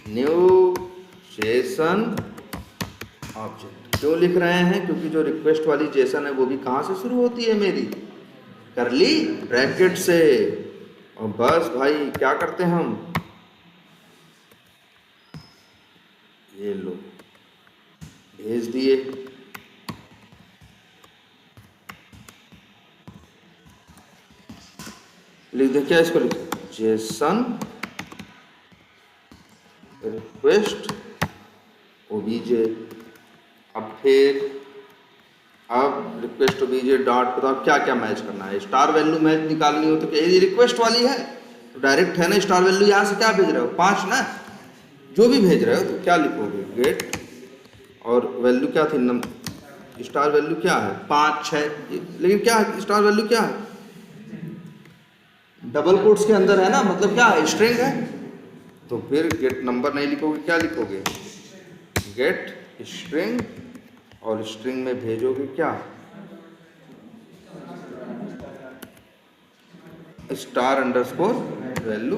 न्यू जेसन ऑब्जेक्ट। क्यों लिख रहे हैं, क्योंकि जो रिक्वेस्ट वाली जेसन है वो भी कहाँ से शुरू होती है, मेरी करली ब्रैकेट से। और बस भाई क्या करते हैं हम, ये लो भेज दिए। लिख दे क्या, इसको लिख जेसन रिक्वेस्ट ओबीजे। अब रिक्वेस्ट ओबीजे डॉट, बताओ क्या क्या मैच करना है। स्टार वैल्यू मैच निकालनी हो तो क्या, ये रिक्वेस्ट वाली है तो डायरेक्ट है ना, स्टार वैल्यू यहाँ से क्या भेज रहे हो, 5 ना, जो भी भेज रहे हो तो क्या लिखोगे, गेट, और वैल्यू क्या थी, स्टार वैल्यू क्या है 5 6, लेकिन क्या है स्टार वैल्यू क्या है, डबल कोट्स के अंदर है ना, मतलब क्या है, स्ट्रिंग है। तो फिर गेट नंबर नहीं लिखोगे, क्या लिखोगे, गेट स्ट्रिंग, और स्ट्रिंग में भेजोगे क्या, स्टार अंडरस्कोर वैल्यू।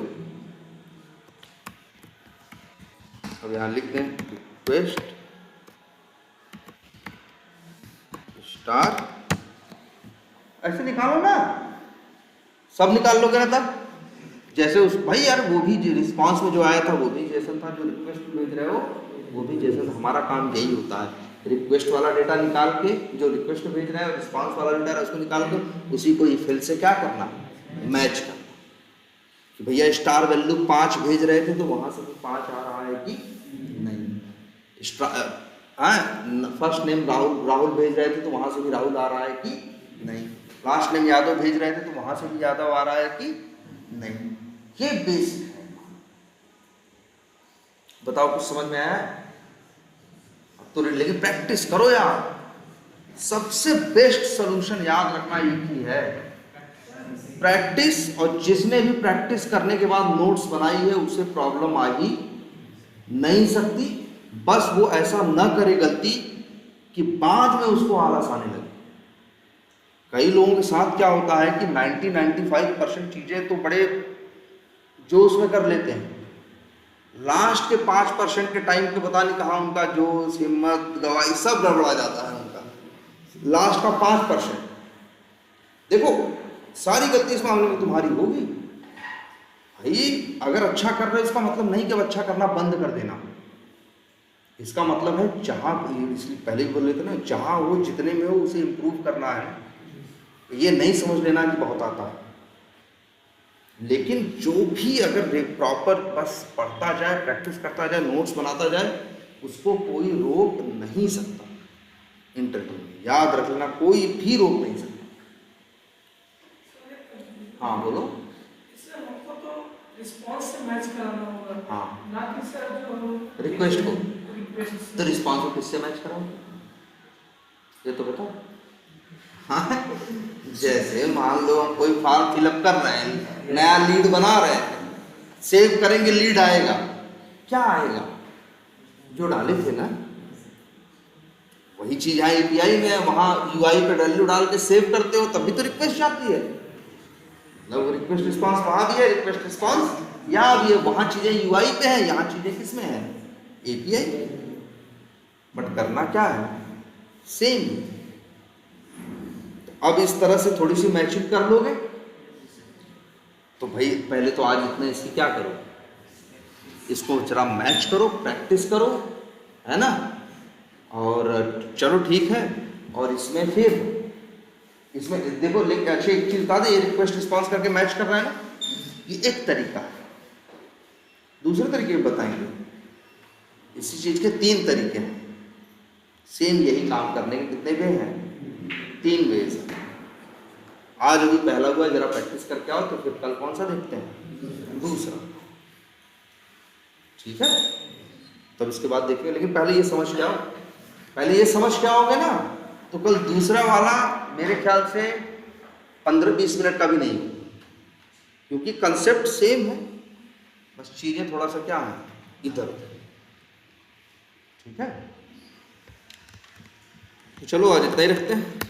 अब यहां लिख दें रिक्वेस्ट स्टार, ऐसे निकालो ना, सब निकाल लोगे ना तब। जैसे उस भाई यार, वो भी रिस्पांस में जो आया था वो भी जेसन था, जो रिक्वेस्ट भेज रहे हो वो भी जेसन। हमारा काम यही होता है, रिक्वेस्ट वाला डेटा निकाल के, जो रिक्वेस्ट भेज रहा है, रिस्पांस वाला डेटा है उसको निकाल कर उसी को ई फिल से क्या करना, मैच करना। कि भैया स्टार वैल्यू 5 भेज रहे थे तो वहां से भी 5 आ रहा है कि नहीं। फर्स्ट नेम राहुल भेज रहे थे तो वहां से भी राहुल आ रहा है कि नहीं। लास्ट नेम यादव भेज रहे थे तो वहां से भी यादव आ रहा है कि नहीं। ये बेसिक है। बताओ कुछ समझ में आया? तो लेकिन प्रैक्टिस करो यार, सबसे बेस्ट सॉल्यूशन याद रखना एक ही है, प्रैक्टिस। और जिसने भी प्रैक्टिस करने के बाद नोट्स बनाई है उसे प्रॉब्लम आ ही नहीं सकती। बस वो ऐसा न करे गलती कि बाद में उसको आलस आने लगे। कई लोगों के साथ क्या होता है कि 90-95% चीज़ें तो बड़े जोश में कर लेते हैं, लास्ट के 5% के टाइम पे पता नहीं कहाँ उनका जोश, हिम्मत, गवाही सब गड़बड़ा जाता है उनका। लास्ट का 5%। देखो सारी गलती इस मामले में तुम्हारी होगी भाई। अगर अच्छा कर रहे हो इसका मतलब नहीं कि अब अच्छा करना बंद कर देना। इसका मतलब है जहाँ, इसलिए पहले भी बोल रहे थे ना, जहाँ वो जितने में हो उसे इम्प्रूव करना है। ये नहीं समझ लेना कि बहुत आता है, लेकिन जो भी अगर प्रॉपर बस पढ़ता जाए, प्रैक्टिस करता जाए, नोट्स बनाता जाए, उसको कोई रोक नहीं सकता। इंटरव्यू में याद रख लेना, कोई भी रोक नहीं सकता। हाँ बोलो। इससे हमको तो रिस्पॉन्स से मैच कराना होगा, हाँ, ना कि सर जो रिक्वेस्ट को। रिक्वेस्ट तो रिस्पॉन्स को किससे मैच कराओ ये तो बताओ। हाँ, जैसे मान लो हम कोई फॉर्म फिलअप कर रहे हैं, नया लीड बना रहे हैं, सेव करेंगे लीड आएगा, क्या आएगा? जो डाले थे ना वही चीज यहाँ एपीआई में है, वहाँ यूआई पे वैल्यू डाल के सेव करते हो तभी तो रिक्वेस्ट जाती है। मतलब रिक्वेस्ट रिस्पॉन्स वहाँ भी है, रिक्वेस्ट रिस्पॉन्स यहाँ भी है। वहाँ चीजें यूआई पे है, यहाँ चीजें किस में है? एपीआई। बट करना क्या है? सेम। अब इस तरह से थोड़ी सी मैचिंग कर लोगे तो भाई पहले तो आज इतने इसकी क्या करो, इसको जरा मैच करो, प्रैक्टिस करो, है ना। और चलो ठीक है। और इसमें फिर इसमें देखो, लेकिन अच्छी एक चीज बता दे, ये रिक्वेस्ट रिस्पॉन्स करके मैच कर रहा है ना, ये एक तरीका है। दूसरे तरीके बताएंगे, इसी चीज के 3 तरीके हैं। सेम यही काम करने के कितने वे हैं? 3 वेज हैं। आज अभी पहला हुआ, जरा प्रैक्टिस करके आओ, तो फिर कल कौन सा देखते हैं? दूसरा। ठीक है, तब इसके बाद देखेंगे। लेकिन पहले ये समझ के आओ, पहले ये समझ के आओगे ना तो कल दूसरा वाला मेरे ख्याल से 15-20 मिनट का भी नहीं, क्योंकि कंसेप्ट सेम है, बस चीजें थोड़ा सा क्या है, इधर उधर। ठीक है, तो चलो आज इतना ही रखते हैं।